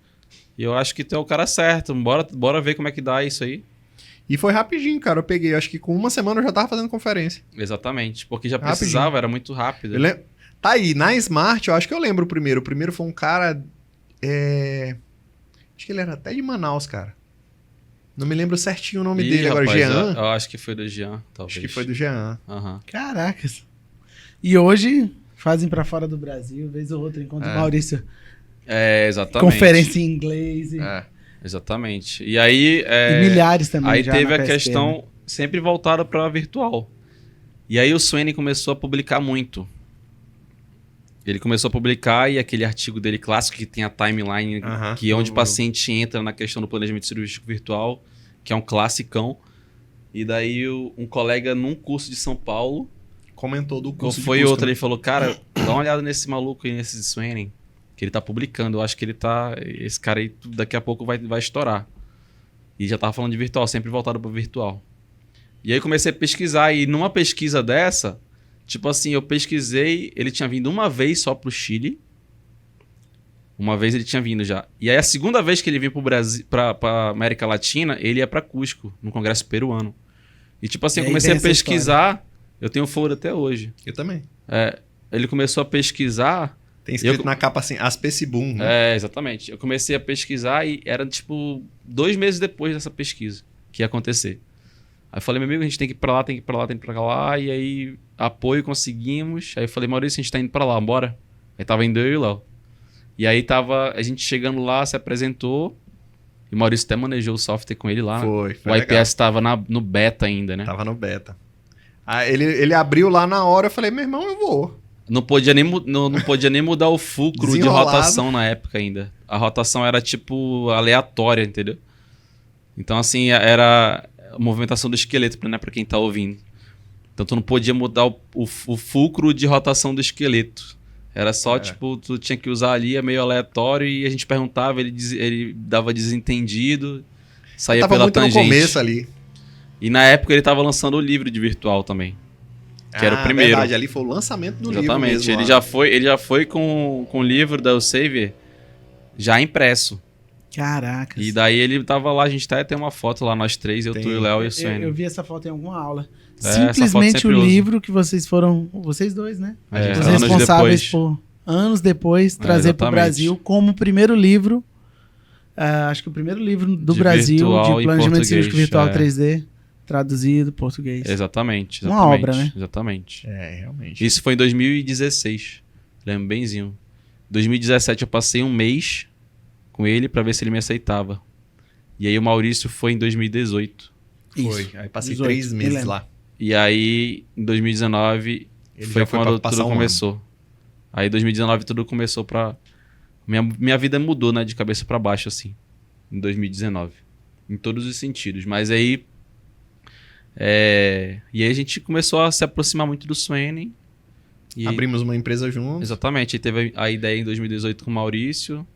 E eu acho que tu é o cara certo. Bora ver como é que dá isso aí. E foi rapidinho, cara. Eu peguei, acho que com uma semana eu já tava fazendo conferência. Exatamente. Porque já precisava, era muito rápido. Tá aí, na Smart, eu acho que eu lembro o primeiro. O primeiro foi um cara... Acho que ele era até de Manaus, cara. Não me lembro certinho o nome dele agora. Rapaz, Jean? Eu acho que foi do Jean, talvez. Acho que foi do Jean. Caracas. E hoje fazem pra fora do Brasil, vez ou outra, enquanto o Maurício... exatamente. Conferência em inglês. Exatamente. E aí... E milhares também. Aí já teve a PSP, questão né? sempre voltada para virtual. E aí o Swain começou a publicar muito. Ele começou a publicar e aquele artigo dele clássico que tem a timeline, que é onde o paciente entra na questão do planejamento cirúrgico virtual, que é um classicão. E daí um colega num curso de São Paulo comentou do curso. Ou foi outro, ele falou, cara, dá uma olhada nesse maluco aí, nesse Swain, que ele tá publicando. Eu acho que esse cara aí daqui a pouco vai estourar. E já tava falando de virtual, sempre voltado para virtual. E aí eu comecei a pesquisar, e numa pesquisa dessa, tipo assim, eu pesquisei, ele tinha vindo uma vez só pro Chile. Uma vez ele tinha vindo já. E aí a segunda vez que ele veio pro Brasil, pra América Latina, ele ia pra Cusco, no Congresso Peruano. E tipo assim, eu comecei a pesquisar, eu tenho folder até hoje. Eu também. Ele começou a pesquisar... Tem escrito na capa assim, Aspecibum, né? Exatamente. Eu comecei a pesquisar e era tipo 2 meses depois dessa pesquisa que ia acontecer. Aí eu falei, meu amigo, a gente tem que ir pra lá, tem que ir pra lá, tem que ir pra lá. E aí, apoio, conseguimos. Aí eu falei, Maurício, a gente tá indo pra lá, bora. Aí tava indo eu e o Léo. E aí tava a gente chegando lá, se apresentou. E o Maurício até manejou o software com ele lá. Foi o IPS estava no beta ainda, né? Tava no beta. Aí ele abriu lá na hora, eu falei, meu irmão, eu vou. Não podia nem mudar o fulcro de rotação na época ainda. A rotação era tipo aleatória, entendeu? Então assim, era a movimentação do esqueleto, né, pra quem tá ouvindo. Então tu não podia mudar o fulcro de rotação do esqueleto. Era só, tipo, tu tinha que usar ali, é meio aleatório, e a gente perguntava, ele dava desentendido, saía pela tangente. Tava muito no começo ali. E na época ele tava lançando o livro de virtual também. Que era o primeiro. Verdade, ali foi o lançamento do livro mesmo. Exatamente, ele já foi com o livro da Elsevier já impresso. Caraca. E daí ele tava lá, a gente até tem uma foto lá, nós três, tu, o Léo e o Suene. Eu vi essa foto em alguma aula. Simplesmente o livro que vocês foram, vocês dois, né? Os responsáveis por anos depois trazer para o Brasil como primeiro livro, acho que o primeiro livro do Brasil de planejamento cirúrgico virtual 3D, traduzido português. Exatamente. Uma obra, né? Exatamente. Realmente. Isso foi em 2016, lembro benzinho. Em 2017 eu passei um mês com ele para ver se ele me aceitava. E aí o Maurício foi em 2018. Foi. Aí passei 3 meses lá. E aí, em 2019, foi quando tudo começou. Aí, em 2019, tudo começou pra... Minha vida mudou, né? De cabeça pra baixo, assim. Em 2019. Em todos os sentidos. Mas aí... E aí a gente começou a se aproximar muito do Suene. Abrimos uma empresa juntos. Exatamente. Aí teve a ideia em 2018 com o Maurício.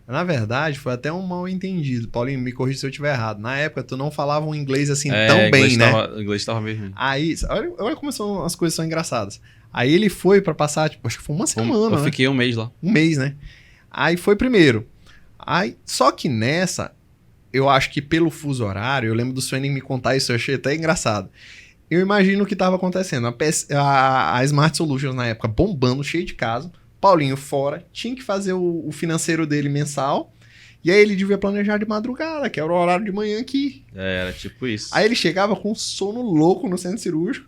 Na verdade, foi até um mal entendido. Paulinho, me corrija se eu estiver errado. Na época, tu não falava um inglês assim tão bem, né? O inglês tava mesmo. Aí, olha como as coisas são engraçadas. Aí ele foi pra passar, tipo, acho que foi uma semana, Eu fiquei um mês lá. Um mês, né? Aí foi primeiro. Aí, só que nessa, eu acho que pelo fuso horário, eu lembro do Suene me contar isso, eu achei até engraçado. Eu imagino o que estava acontecendo. A Smart Solutions na época bombando, cheio de caso. Paulinho fora, tinha que fazer o financeiro dele mensal. E aí ele devia planejar de madrugada, que era o horário de manhã aqui. Era tipo isso. Aí ele chegava com sono louco no centro cirúrgico.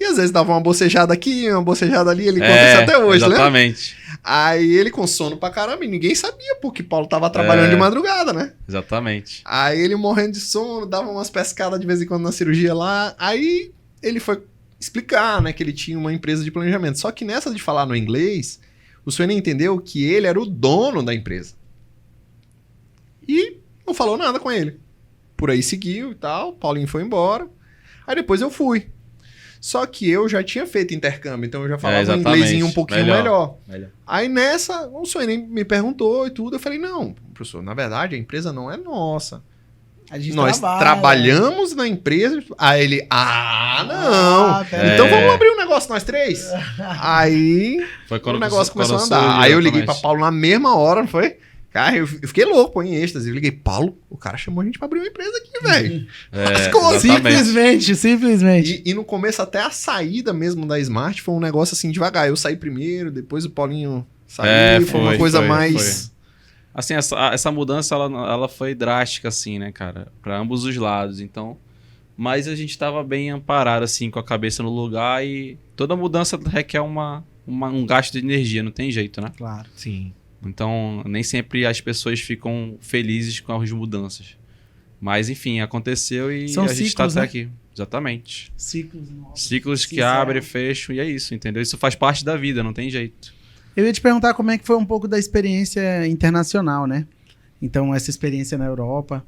E às vezes dava uma bocejada aqui, uma bocejada ali. Ele conta isso até hoje, né? Exatamente. Aí ele com sono pra caramba. E ninguém sabia porque Paulo tava trabalhando de madrugada, né? Exatamente. Aí ele morrendo de sono, dava umas pescadas de vez em quando na cirurgia lá. Aí ele foi explicar, né, que ele tinha uma empresa de planejamento. Só que nessa de falar no inglês, o Suene entendeu que ele era o dono da empresa. E não falou nada com ele. Por aí seguiu e tal, Paulinho foi embora. Aí depois eu fui. Só que eu já tinha feito intercâmbio, então eu já falava um inglesinho um pouquinho melhor. Aí nessa, o Suene me perguntou e tudo, eu falei, não, professor, na verdade a emprisa não é nossa. Nós trabalhamos na empresa. Aí ele, não. Então vamos abrir um negócio nós três? Aí o negócio começou a andar. Aí eu liguei pra Paulo na mesma hora, não foi? Cara, eu fiquei louco, pô, em êxtase. Eu liguei, Paulo, o cara chamou a gente pra abrir uma empresa aqui, velho. Simplesmente. E no começo, até a saída mesmo da Smart foi um negócio assim devagar. Eu saí primeiro, depois o Paulinho saiu. Foi uma coisa mais... Assim, essa mudança, ela foi drástica, assim, né, cara? Pra ambos os lados, então... Mas a gente tava bem amparado, assim, com a cabeça no lugar e... Toda mudança requer um gasto de energia, não tem jeito, né? Claro. Sim. Então, nem sempre as pessoas ficam felizes com as mudanças. Mas, enfim, aconteceu e São a gente ciclos, tá até né? aqui. Exatamente. Ciclos que abrem e fecham e é isso, entendeu? Isso faz parte da vida, não tem jeito. Eu ia te perguntar como é que foi um pouco da experiência internacional, né? Então, essa experiência na Europa.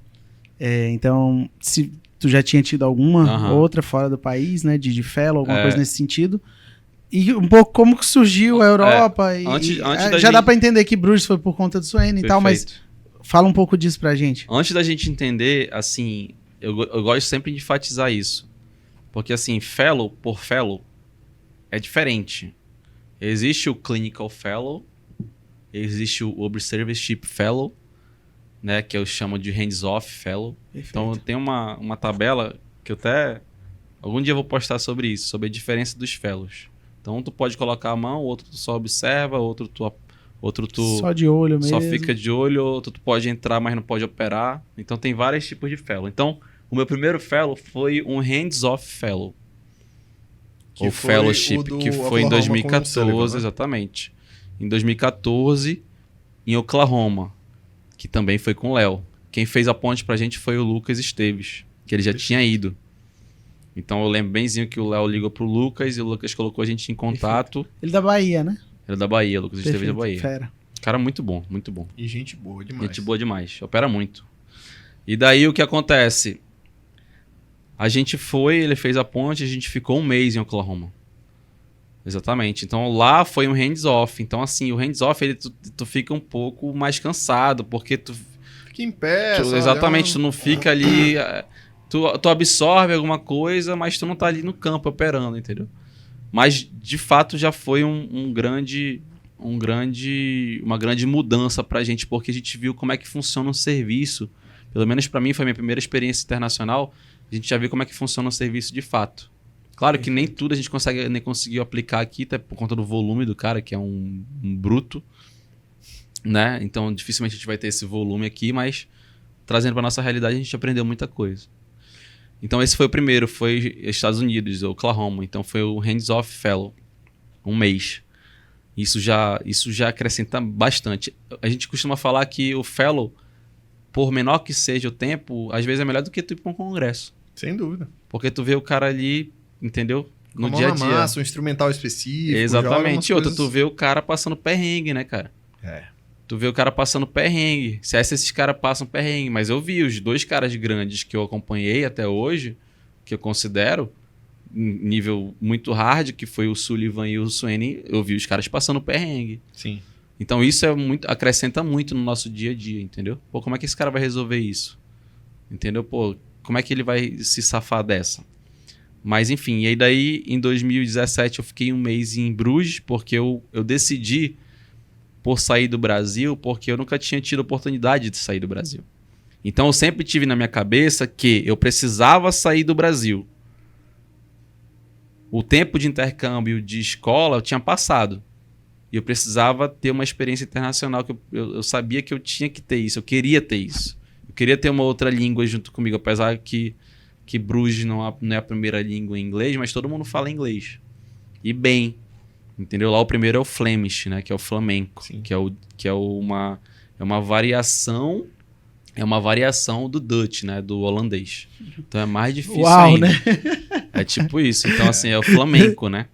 Então, se tu já tinha tido alguma outra fora do país, né? De fellow, alguma coisa nesse sentido. E um pouco como que surgiu a Europa. Já dá pra entender que Bruges foi por conta do Suene e tal, mas fala um pouco disso pra gente. Antes da gente entender, assim, eu gosto sempre de enfatizar isso. Porque, assim, fellow por fellow é diferente. Existe o Clinical Fellow, existe o Observership Fellow, né, que eu chamo de Hands-Off Fellow. Perfeito. Então, tem uma tabela que eu até... Algum dia eu vou postar sobre isso, sobre a diferença dos Fellows. Então, tu pode colocar a mão, outro tu só observa, outro tu só de olho mesmo. Só fica de olho, outro tu pode entrar, mas não pode operar. Então, tem vários tipos de Fellow. Então, o meu primeiro Fellow foi um Hands-Off Fellow. O Fellowship, que foi em 2014, exatamente. Em 2014, em Oklahoma, que também foi com o Léo. quem fez a ponte pra gente foi o Lucas Esteves, que ele já tinha ido. Então eu lembro benzinho que o Léo ligou pro Lucas e o Lucas colocou a gente em contato. Ele da Bahia, né? Ele é da Bahia, Lucas Esteves da Bahia. Fera. Cara muito bom, muito bom. E gente boa demais. Gente boa demais, opera muito. E daí o que acontece? A gente foi, ele fez a ponte, a gente ficou um mês em Oklahoma. Exatamente. Então lá foi um hands-off. Então assim, o hands-off, tu fica um pouco mais cansado, porque tu... Fica em pé, exatamente, tu não fica ali... Tu absorve alguma coisa, mas tu não tá ali no campo operando, entendeu? Mas, de fato, já foi uma grande mudança pra gente, porque a gente viu como é que funciona um serviço. Pelo menos pra mim, foi a minha primeira experiência internacional. A gente já viu como é que funciona um serviço de fato. Claro que nem tudo a gente nem conseguiu aplicar aqui, até por conta do volume do cara, que é um bruto, né? Então, dificilmente a gente vai ter esse volume aqui, mas trazendo pra nossa realidade, a gente aprendeu muita coisa. Então esse foi o primeiro, foi Estados Unidos, Oklahoma. Então foi o Hands-Off Fellow, um mês. Isso já acrescenta bastante. A gente costuma falar que o Fellow, por menor que seja o tempo, às vezes é melhor do que tu ir para um congresso. Sem dúvida. Porque tu vê o cara ali, entendeu? No dia a dia. Massa, um instrumental específico. Exatamente. E outra, coisas... tu vê o cara passando perrengue, né, cara? Tu vê o cara passando perrengue. Se esses caras passam perrengue. Mas eu vi os 2 caras grandes que eu acompanhei até hoje, que eu considero nível muito hard, que foi o Sullivan e o Sweeney, eu vi os caras passando perrengue. Sim. Então isso acrescenta muito no nosso dia a dia, entendeu? Pô, como é que esse cara vai resolver isso? Entendeu? Pô, como é que ele vai se safar dessa? Mas enfim, e aí daí em 2017 eu fiquei um mês em Bruges, porque eu decidi por sair do Brasil, porque eu nunca tinha tido oportunidade de sair do Brasil. Então eu sempre tive na minha cabeça que eu precisava sair do Brasil. O tempo de intercâmbio de escola eu tinha passado. E eu precisava ter uma experiência internacional, que eu sabia que eu tinha que ter isso, eu queria ter isso. Eu queria ter uma outra língua junto comigo, apesar que Bruges não é a primeira língua em inglês, mas todo mundo fala inglês. E bem. Entendeu? Lá o primeiro é o Flemish, né? Que é o flamenco. Sim. Que é uma variação. É uma variação do Dutch, né? Do holandês. Então é mais difícil ainda. Né? É tipo isso. Então, assim, é o flamenco, né?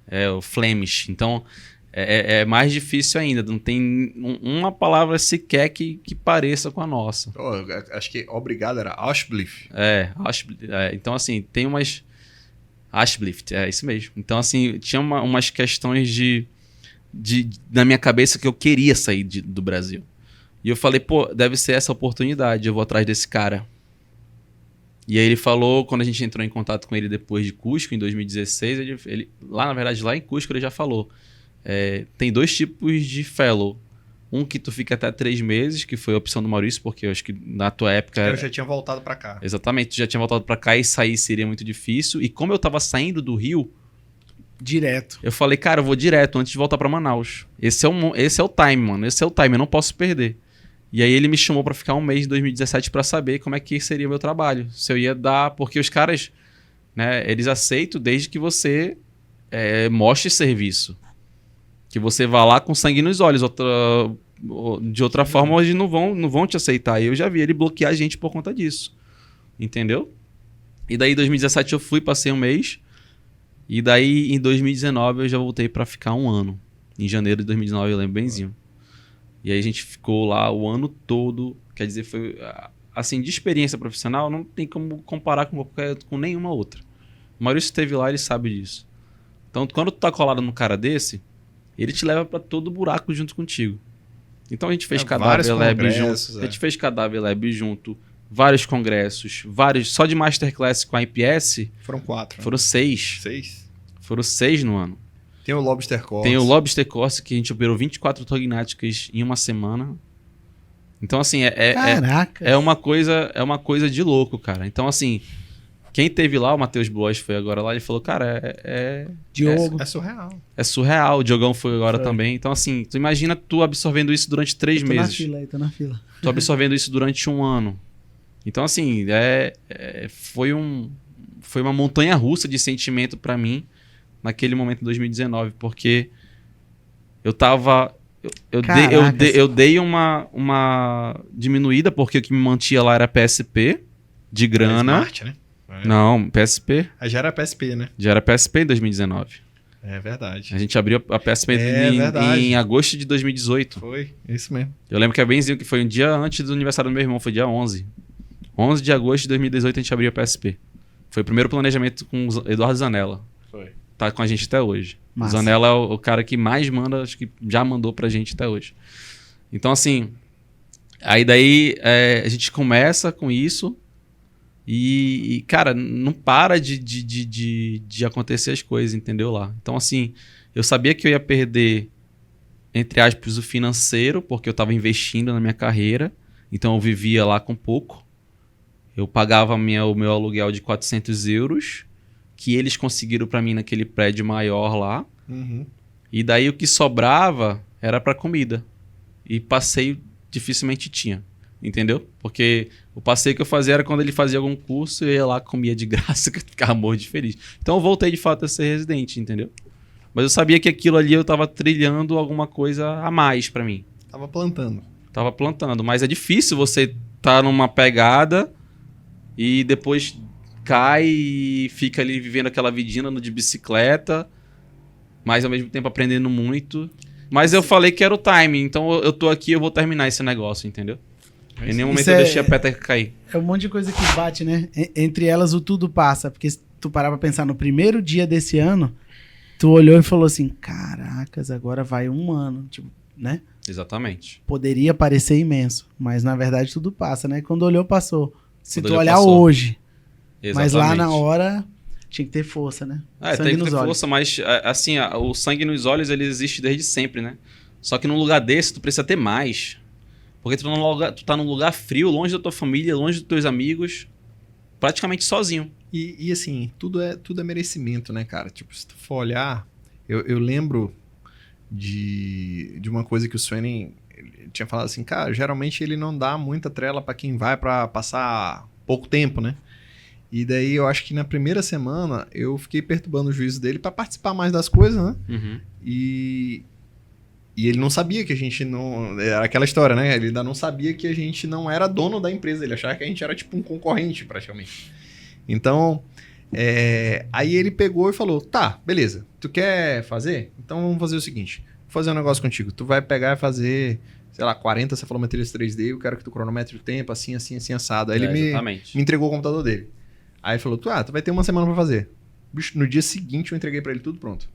É o Flemish. Então, é mais difícil ainda. Não tem uma palavra sequer que pareça com a nossa. Acho que obrigado era Ashbliff. Então, assim, tem umas... Ashblift, é isso mesmo. Então, assim, tinha umas questões na minha cabeça que eu queria sair do Brasil. E eu falei, pô, deve ser essa oportunidade, eu vou atrás desse cara. E aí ele falou, quando a gente entrou em contato com ele depois de Cusco, em 2016, ele lá em Cusco, ele já falou, tem 2 tipos de fellow. Um que tu fica até 3 meses, que foi a opção do Maurício, porque eu acho que na tua época... Eu já tinha voltado pra cá. Exatamente, tu já tinha voltado pra cá e sair seria muito difícil. E como eu tava saindo do Rio... Direto. Eu falei, cara, eu vou direto antes de voltar pra Manaus. Esse é o time, mano. Esse é o time, eu não posso perder. E aí ele me chamou pra ficar um mês em 2017 pra saber como é que seria o meu trabalho. Se eu ia dar... Porque os caras, né, eles aceitam desde que você mostre serviço. Que você vá lá com sangue nos olhos. De outra forma, eles não vão te aceitar. E eu já vi ele bloquear a gente por conta disso. Entendeu? E daí, em 2017, eu fui, passei um mês. E daí, em 2019, eu já voltei pra ficar um ano. Em janeiro de 2019, eu lembro benzinho. E aí, a gente ficou lá o ano todo. Quer dizer, foi... Assim, de experiência profissional, não tem como comparar com nenhuma outra. O Maurício esteve lá, ele sabe disso. Então, quando tu tá colado num cara desse... Ele te leva para todo buraco junto contigo. Então a gente fez Cadáver Lab junto. A gente fez Cadáver Lab junto. Vários congressos. Só de Masterclass com a IPS. Foram 4. Foram 6. 6? Foram 6 no ano. Tem o Lobster Course. Tem o Lobster Course, que a gente operou 24 tognáticas em uma semana. Então, assim, é uma coisa de louco, cara. Então, assim... Quem teve lá, o Matheus Blois foi agora lá, ele falou, cara, Diogo. É surreal. É surreal, o Diogão foi agora também. Então, assim, tu imagina tu absorvendo isso durante 3 meses. Tô na fila. Tu absorvendo isso durante um ano. Então, assim, foi uma montanha-russa de sentimento pra mim naquele momento em 2019, porque eu tava Eu dei uma diminuída, porque o que me mantia lá era PSP de grana. Smart, né? Não, PSP. Já era PSP, né? Já era PSP em 2019. É verdade. A gente abriu a PSP em agosto de 2018. Foi, isso mesmo. Eu lembro que é benzinho, que foi um dia antes do aniversário do meu irmão, foi dia 11. 11 de agosto de 2018 a gente abriu a PSP. Foi o primeiro planejamento com o Eduardo Zanella. Foi. Tá com a gente até hoje. Massa. O Zanella é o cara que mais manda, acho que já mandou pra gente até hoje. Então, assim, aí daí a gente começa com isso e cara, não para de acontecer as coisas, entendeu lá? Então, assim, eu sabia que eu ia perder, entre aspas, o financeiro, porque eu tava investindo na minha carreira, então eu vivia lá com pouco. Eu pagava o meu aluguel de 400 euros, que eles conseguiram para mim naquele prédio maior lá. Uhum. E daí o que sobrava era para comida. E passeio dificilmente tinha, entendeu? Porque o passeio que eu fazia era quando ele fazia algum curso, eu ia lá, comia de graça, que eu ficava morto de feliz. Então eu voltei de fato a ser residente, entendeu? Mas eu sabia que aquilo ali eu tava trilhando alguma coisa a mais para mim. Tava plantando. Mas é difícil você tá numa pegada e depois cai e fica ali vivendo aquela vidinha de bicicleta, mas ao mesmo tempo aprendendo muito. Mas eu falei que era o timing, então eu tô aqui, eu vou terminar esse negócio, entendeu? Em nenhum momento eu deixei a peteca cair. É um monte de coisa que bate, né? Entre elas o tudo passa, porque se tu parar pra pensar no primeiro dia desse ano, tu olhou e falou assim, caracas, agora vai um ano, tipo, né? Exatamente. Poderia parecer imenso, mas na verdade tudo passa, né? Quando olhou, passou. Se Quando tu olhou, olhar passou. hoje, Exatamente. mas lá na hora tinha que ter força, né? Tem que ter força, mas assim, o sangue nos olhos ele existe desde sempre, né? Só que num lugar desse tu precisa ter mais. Porque tu tá num lugar frio, longe da tua família, longe dos teus amigos, praticamente sozinho. E assim, tudo é merecimento, né, cara? Tipo, se tu for olhar, eu lembro de uma coisa que o Swain tinha falado assim, cara, geralmente ele não dá muita trela pra quem vai pra passar pouco tempo, né? E daí eu acho que na primeira semana eu fiquei perturbando o juízo dele pra participar mais das coisas, né? Uhum. E ele não sabia que a gente não... Era aquela história, né? Ele ainda não sabia que a gente não era dono da empresa. Ele achava que a gente era tipo um concorrente, praticamente. Então, aí ele pegou e falou, tá, beleza, tu quer fazer? Então vamos fazer o seguinte, vou fazer um negócio contigo. Tu vai pegar e fazer, sei lá, 40 cefalometrias 3D, eu quero que tu cronometre o tempo, assim, assim, assim, assado. Aí ele me entregou o computador dele. Aí ele falou, tu vai ter uma semana pra fazer. Bicho, no dia seguinte eu entreguei pra ele tudo pronto.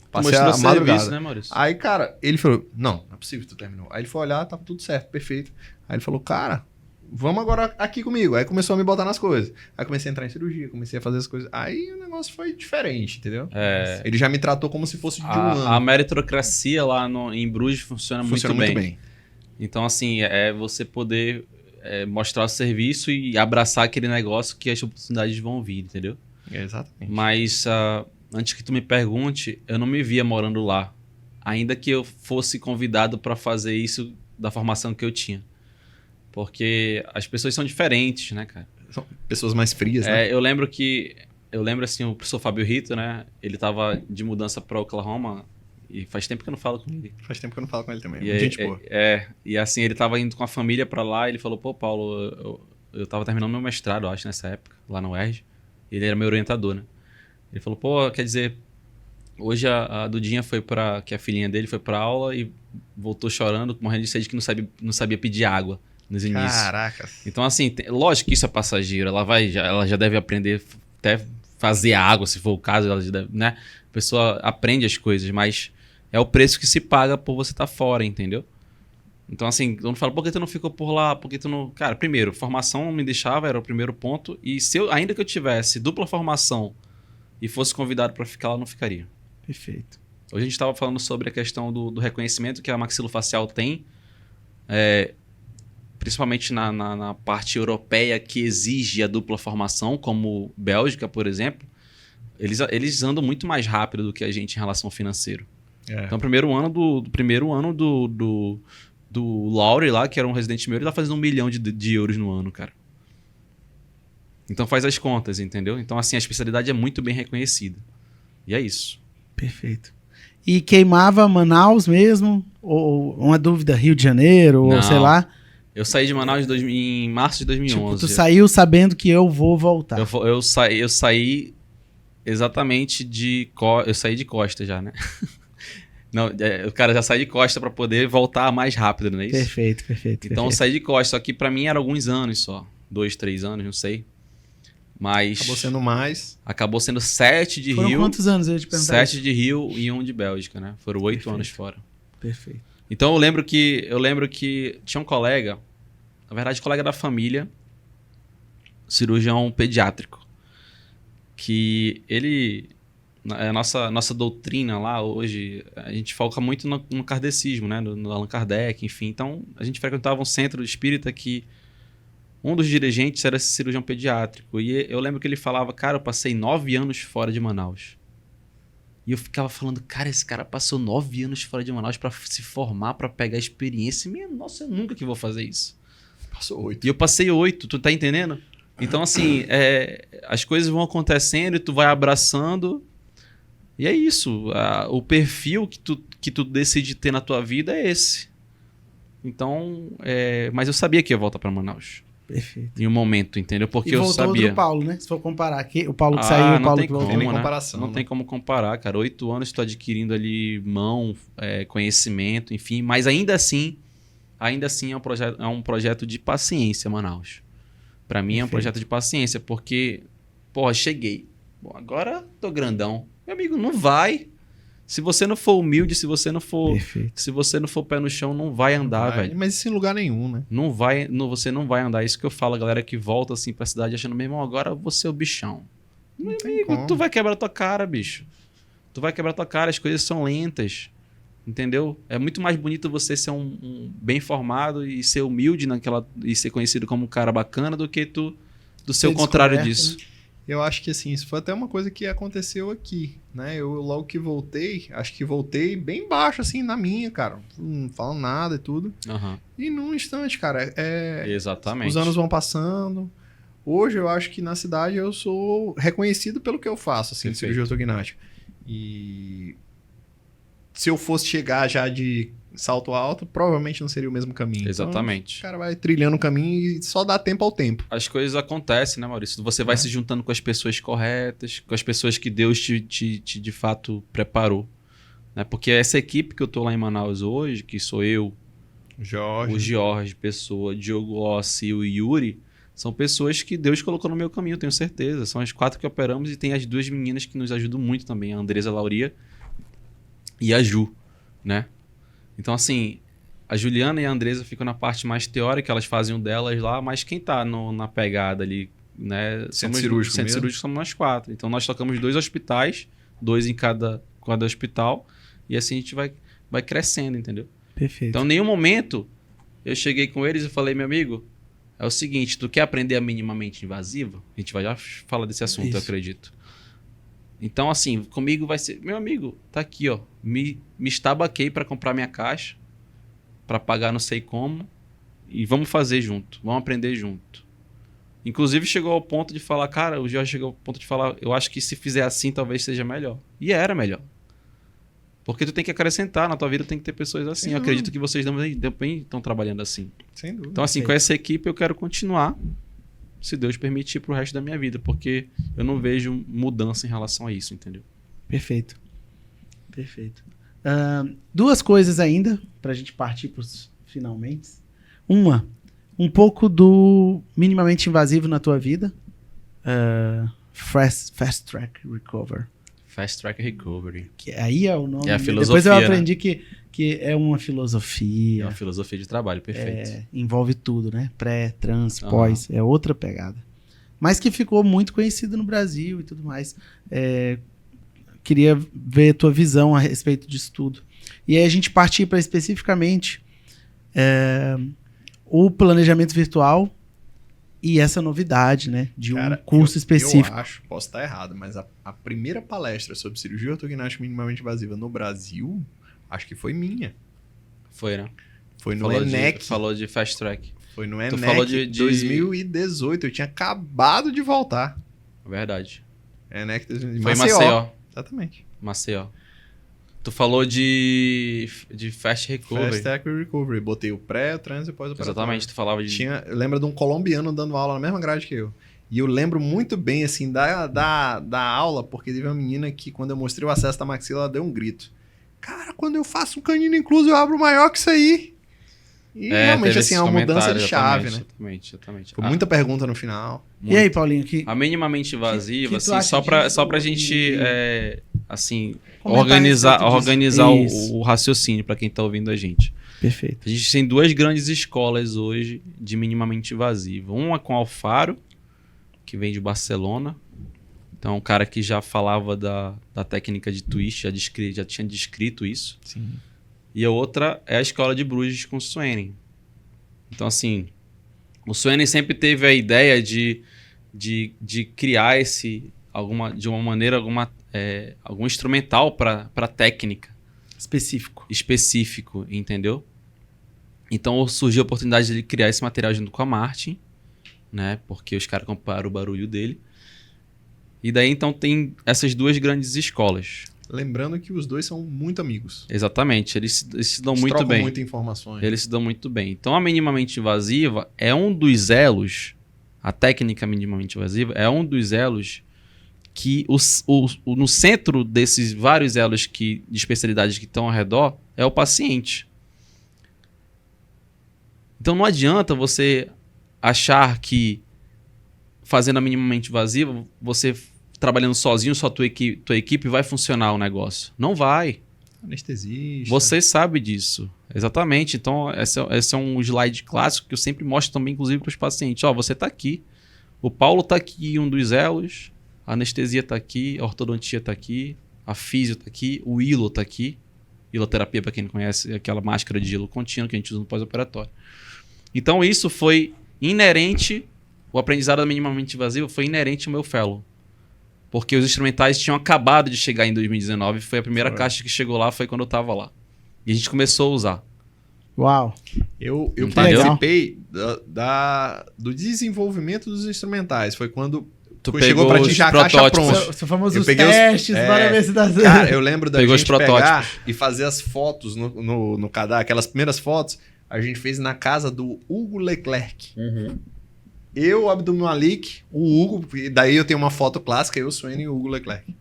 Passei a madrugada. Serviço, né, Maurício? Aí, cara, ele falou, não é possível que tu terminou. Aí ele foi olhar, tava tudo certo, perfeito. Aí ele falou, cara, vamos agora aqui comigo. Aí começou a me botar nas coisas. Aí comecei a entrar em cirurgia, comecei a fazer as coisas. Aí o negócio foi diferente, entendeu? Ele já me tratou como se fosse de um ano. A meritocracia lá em Bruges funciona muito bem. Então, assim, é você poder mostrar o serviço e abraçar aquele negócio que as oportunidades vão vir, entendeu? Exatamente. Mas antes que tu me pergunte, eu não me via morando lá. Ainda que eu fosse convidado para fazer isso da formação que eu tinha. Porque as pessoas são diferentes, né, cara? São pessoas mais frias, né? Eu lembro assim, o professor Fábio Rito, né? Ele tava de mudança para Oklahoma e faz tempo que eu não falo com ele. Faz tempo que eu não falo com ele também. Gente boa. E assim, ele tava indo com a família para lá e ele falou, pô, Paulo, eu tava terminando meu mestrado, eu acho, nessa época, lá no UERJ. Ele era meu orientador, né? Ele falou, pô, quer dizer, hoje a Dudinha que é a filhinha dele, foi pra aula e voltou chorando, morrendo de sede, que não sabia pedir água nos inícios. Caracas. Então, assim, lógico que isso é passageiro. Ela já deve aprender até fazer água, se for o caso. Ela já deve, né? A pessoa aprende as coisas, mas é o preço que se paga por você estar fora, entendeu? Então, assim, quando fala, por que tu não ficou por lá? Por que tu não... Cara, primeiro, formação não me deixava, era o primeiro ponto. E ainda que eu tivesse dupla formação e fosse convidado para ficar lá, não ficaria. Perfeito. Hoje a gente estava falando sobre a questão do reconhecimento que a maxilofacial tem, principalmente na parte europeia que exige a dupla formação, como Bélgica, por exemplo. Eles andam muito mais rápido do que a gente em relação ao financeiro. Então, o primeiro ano do Laure lá, que era um residente meu, ele tá fazendo 1 milhão de euros no ano, cara. Então faz as contas, entendeu? Então, assim, a especialidade é muito bem reconhecida. E é isso. Perfeito. E queimava Manaus mesmo? Ou uma dúvida, Rio de Janeiro, ou sei lá? Eu saí de Manaus em março de 2011. Tipo, tu saiu sabendo que eu vou voltar. Eu saí exatamente eu saí de costa já, né? Não, o cara já sai de costa pra poder voltar mais rápido, não é isso? Perfeito. Então eu saí de costa, só que pra mim era alguns anos só. 2, 3 anos, não sei. Mas... Acabou sendo mais. Acabou sendo 7 de Foram Rio. quantos anos, eu ia te perguntar? 7 de Rio e 1 de Bélgica, né? Foram 8 anos fora. Perfeito. Então eu lembro que tinha um colega, na verdade colega da família, cirurgião pediátrico, que ele, a nossa doutrina lá hoje, a gente foca muito no kardecismo, né? No Allan Kardec, enfim. Então a gente frequentava um centro espírita que um dos dirigentes era esse cirurgião pediátrico. E eu lembro que ele falava, cara, eu passei 9 anos fora de Manaus. E eu ficava falando, cara, esse cara passou 9 anos fora de Manaus pra se formar, pra pegar experiência. Nossa, eu nunca que vou fazer isso. Passou 8. E eu passei 8, tu tá entendendo? Então, assim, as coisas vão acontecendo e tu vai abraçando. E é isso. O perfil que tu decide ter na tua vida é esse. Então, mas eu sabia que ia voltar pra Manaus. Perfeito. Em um momento, entendeu? Porque eu sabia. E voltou do Paulo, né? Se for comparar aqui, o Paulo que saiu, o Paulo que voltou. Não tem nem comparação. Não tem como comparar, cara. 8 anos tu adquirindo ali conhecimento, enfim. Mas ainda assim é um projeto de paciência, Manaus. Pra mim é um projeto de paciência, porque, porra, cheguei. Bom, agora tô grandão. Meu amigo, não vai. Se você não for humilde, se você não for pé no chão, não vai andar, velho. Mas isso em lugar nenhum, né? Você não vai andar. Isso que eu falo, a galera que volta assim pra cidade achando, meu irmão, agora você é o bichão. Meu amigo, tu vai quebrar tua cara, bicho. Tu vai quebrar tua cara, as coisas são lentas. Entendeu? É muito mais bonito você ser um bem formado e ser humilde e ser conhecido como um cara bacana do que tu do ser o contrário disso. Né? Eu acho que assim, isso foi até uma coisa que aconteceu aqui, né? Eu logo que voltei, acho que voltei bem baixo, assim, na minha, cara. Não falando nada e tudo. Uhum. E num instante, cara, Exatamente. Os anos vão passando. Hoje eu acho que na cidade eu sou reconhecido pelo que eu faço, assim, de cirurgia ortognática. E se eu fosse chegar já de salto alto, provavelmente não seria o mesmo caminho. Exatamente. Então, o cara vai trilhando o caminho e só dá tempo ao tempo. As coisas acontecem, né, Maurício? Você vai se juntando com as pessoas corretas, com as pessoas que Deus te de fato preparou. Né? Porque essa equipe que eu tô lá em Manaus hoje, que sou eu, o Jorge Pessoa, Diogo Ossi e o Yuri, são pessoas que Deus colocou no meu caminho, tenho certeza. São as 4 que operamos e tem as 2 meninas que nos ajudam muito também, a Andresa Lauria e a Ju, né? Então, assim, a Juliana e a Andresa ficam na parte mais teórica, elas fazem o delas lá, mas quem tá na pegada ali, né? Centro cirúrgico somos nós 4. Então, nós tocamos 2 hospitais, 2 em cada hospital, e assim a gente vai crescendo, entendeu? Perfeito. Então, em nenhum momento, eu cheguei com eles e falei, meu amigo, é o seguinte, tu quer aprender a minimamente invasiva? A gente vai já falar desse assunto, eu acredito. Então, assim, comigo vai ser... Meu amigo, tá aqui, ó. Me estabaquei pra comprar minha caixa, pra pagar não sei como, e vamos fazer junto, vamos aprender junto. Inclusive, chegou ao ponto de falar, cara, o Jorge chegou ao ponto de falar, eu acho que se fizer assim, talvez seja melhor. E era melhor. Porque tu tem que acrescentar, na tua vida tem que ter pessoas assim. Eu acredito que vocês também estão trabalhando assim. Sem dúvida. Então, assim, com essa equipe eu quero continuar, se Deus permitir, pro resto da minha vida, porque eu não vejo mudança em relação a isso, entendeu? Perfeito. 2 coisas ainda, pra gente partir pros finalmente. Uma, um pouco do minimamente invasivo na tua vida. Fast Track Recovery. Fast Track Recovery. Que aí é o nome. É a filosofia, depois eu aprendi que é uma filosofia. É uma filosofia de trabalho, perfeito. Envolve tudo, né? Pré, trans, pós. É outra pegada. Mas que ficou muito conhecido no Brasil e tudo mais. Queria ver a tua visão a respeito disso tudo. E aí a gente partir para especificamente o planejamento virtual e essa novidade, né? De um curso específico. Eu acho, posso estar errado, mas a primeira palestra sobre cirurgia ortognática minimamente invasiva no Brasil, acho que foi minha. Foi, né? Foi no ENEC. Falou de Fast Track. Foi no ENEC, falou de 2018. Eu tinha acabado de voltar. Verdade. ENEC 2018. Foi em Maceió. Exatamente. Maceió. Tu falou de Fast Recovery. Fast Tech Recovery. Botei o pré, o trans e o pós-operatório. Exatamente, tu falava de... Lembra de um colombiano dando aula na mesma grade que eu. E eu lembro muito bem, assim, da aula, porque teve uma menina que, quando eu mostrei o acesso da maxila, ela deu um grito. Cara, quando eu faço um canino incluso, eu abro maior que isso aí. E realmente, assim, é uma mudança de chave, né? Exatamente. Foi muita pergunta no final. E aí, Paulinho? A minimamente invasiva, que assim, só pra gente, assim, Comentar organizar o raciocínio para quem tá ouvindo a gente. Perfeito. A gente tem duas grandes escolas hoje de minimamente invasiva. Uma com Alfaro, que vem de Barcelona. Então, um cara que já falava da técnica de twist, já tinha descrito isso. Sim. E a outra é a escola de Bruges com o Swain. Então, assim, o Swain sempre teve a ideia de criar algum instrumental para técnica. Específico, entendeu? Então, surgiu a oportunidade de ele criar esse material junto com a Martin, né? Porque os caras compraram o barulho dele. E daí, então, tem essas duas grandes escolas. Lembrando que os dois são muito amigos. Exatamente, eles se dão Eles muito trocam bem. muitas informações. Eles se dão muito bem. Então, a minimamente invasiva é um dos elos, a técnica minimamente invasiva é um dos elos que no centro desses vários elos de especialidades que estão ao redor é o paciente. Então, não adianta você achar que fazendo a minimamente invasiva, você trabalhando sozinho, só tua equipe vai funcionar o negócio. Não vai. Anestesista. Você sabe disso. Exatamente. Então, esse é um slide clássico que eu sempre mostro também, inclusive, para os pacientes. Ó, você está aqui. O Paulo está aqui, um dos elos. A anestesia está aqui. A ortodontia está aqui. A físio está aqui. O hilo está aqui. Hiloterapia, para quem não conhece, é aquela máscara de hilo contínuo que a gente usa no pós-operatório. Então, isso foi inerente. O aprendizado minimamente invasivo foi inerente ao meu fellow. Porque os instrumentais tinham acabado de chegar em 2019. Foi a primeira caixa que chegou lá, foi quando eu estava lá. E a gente começou a usar. Uau! Eu participei do desenvolvimento dos instrumentais. Foi quando chegou pra ti já a caixa pronta. São famosos testes para ver se dá certo. Cara, eu lembro da Pegou gente os pegar e fazer as fotos no cadastro. Aquelas primeiras fotos a gente fez na casa do Hugo Leclerc. Uhum. Eu, o Abdul Malik, o Hugo, e daí eu tenho uma foto clássica, eu, o Swain e o Hugo Leclerc.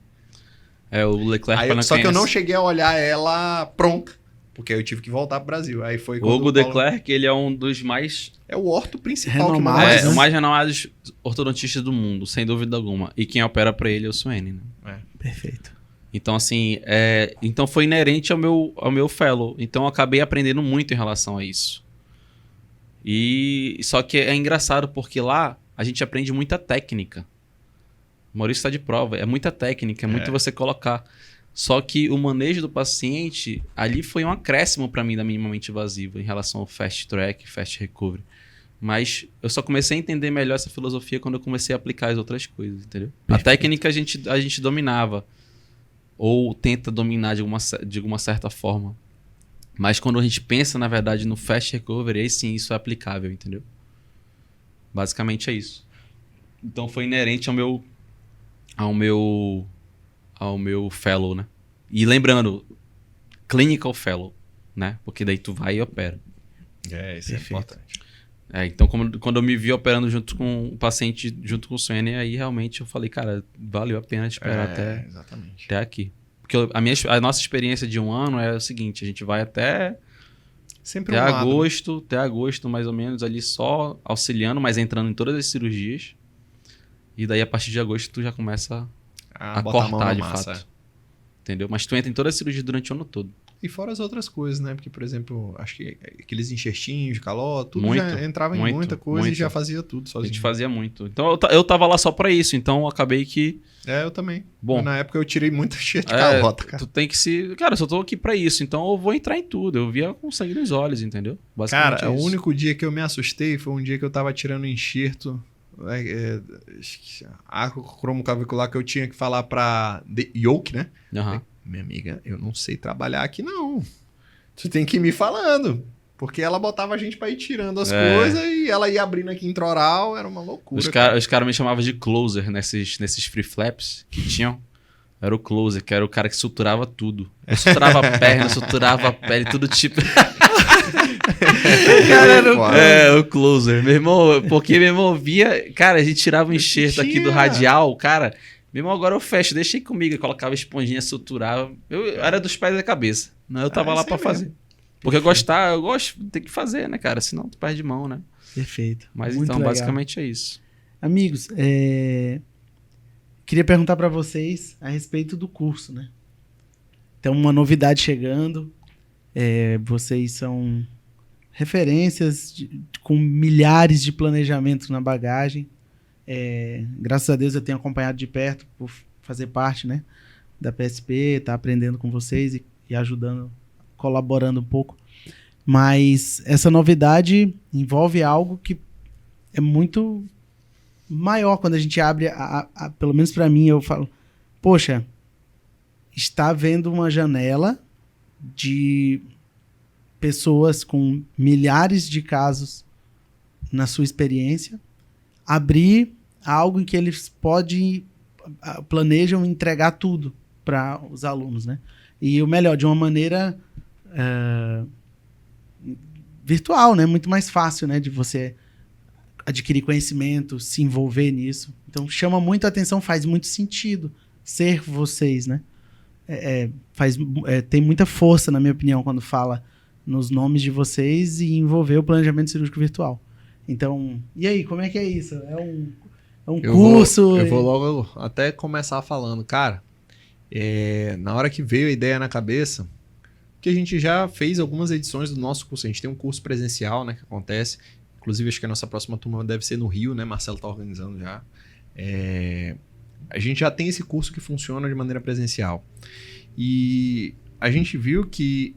O Leclerc... Só que eu não cheguei a olhar ela pronta, porque aí eu tive que voltar pro Brasil. Aí foi o Hugo Leclerc, ele é um dos mais... É o orto principal renomados, que o mais renomados ortodontistas do mundo, sem dúvida alguma. E quem opera para ele é o Swain, né? Perfeito. Então, assim, então foi inerente ao meu fellow. Então, eu acabei aprendendo muito em relação a isso. E só que é engraçado porque lá a gente aprende muita técnica. O Maurício está de prova. É muita técnica, é muito você colocar. Só que o manejo do paciente ali foi um acréscimo para mim da minimamente invasiva em relação ao fast track, fast recovery. Mas eu só comecei a entender melhor essa filosofia quando eu comecei a aplicar as outras coisas, entendeu? Perfeito. A técnica a gente dominava. Ou tenta dominar de alguma certa forma. Mas quando a gente pensa, na verdade, no fast recovery, aí sim isso é aplicável, entendeu? Basicamente é isso. Então foi inerente ao meu fellow, né? E lembrando, clinical fellow, né? Porque daí tu vai e opera. Isso é importante. Então quando eu me vi operando junto com o paciente, junto com o Swain, aí realmente eu falei, cara, valeu a pena esperar até aqui. Porque a nossa experiência de um ano é o seguinte, a gente vai até agosto, mais ou menos, ali só auxiliando, mas entrando em todas as cirurgias. E daí, a partir de agosto, tu já começa a cortar, de fato. Entendeu? Mas tu entra em todas as cirurgias durante o ano todo. E fora as outras coisas, né? Porque, por exemplo, acho que aqueles enxertinhos de caló, tudo já entrava em muita coisa e já fazia tudo sozinho. A gente fazia muito. Então, eu tava lá só pra isso. Então, eu acabei que... eu também. Bom, na época, eu tirei muita enxerto de calota, cara. Tu tem que se... Cara, eu só tô aqui pra isso. Então, eu vou entrar em tudo. Eu via com sangue nos olhos, entendeu? Basicamente cara, o único dia que eu me assustei foi um dia que eu tava tirando enxerto... arco cromocavicular que eu tinha que falar pra Yoke, né? Uhum. Minha amiga, eu não sei trabalhar aqui, não. Tu tem que ir me falando. Porque ela botava a gente pra ir tirando as coisas e ela ia abrindo aqui intraoral, era uma loucura. Os caras me chamavam de closer nesses free flaps que tinham. era o closer, que era o cara que suturava tudo. Eu suturava a perna, suturava a pele, tudo tipo... o closer. Meu irmão, porque meu irmão via... Cara, a gente tirava o enxerto aqui do radial, cara... Meu irmão, agora eu fecho, deixa aí comigo. Eu colocava esponjinha, suturava. Eu era dos pés da cabeça. Não, eu tava lá pra fazer. Porque eu gosto, tem que fazer, né, cara? Senão tu perde mão, né? Perfeito. Mas muito então, legal. basicamente é isso. Amigos, queria perguntar pra vocês a respeito do curso, né? Tem uma novidade chegando. Vocês são referências com milhares de planejamentos na bagagem. Graças a Deus eu tenho acompanhado de perto por fazer parte, né, da PSP, tá aprendendo com vocês e ajudando, colaborando um pouco. Mas essa novidade envolve algo que é muito maior quando a gente abre, pelo menos para mim, eu falo, poxa, está havendo uma janela de pessoas com milhares de casos na sua experiência, abrir algo em que eles planejam entregar tudo para os alunos, né? E o melhor, de uma maneira virtual, né? Muito mais fácil, né? De você adquirir conhecimento, se envolver nisso. Então, chama muito a atenção, faz muito sentido ser vocês, né? Tem muita força, na minha opinião, quando fala nos nomes de vocês e envolver o planejamento cirúrgico virtual. Então, e aí, como é que é isso? É um curso? Eu vou logo até começar falando. Cara, na hora que veio a ideia na cabeça, que a gente já fez algumas edições do nosso curso. A gente tem um curso presencial, né, que acontece. Inclusive, acho que a nossa próxima turma deve ser no Rio, né? Marcelo está organizando já. A gente já tem esse curso que funciona de maneira presencial. E a gente viu que,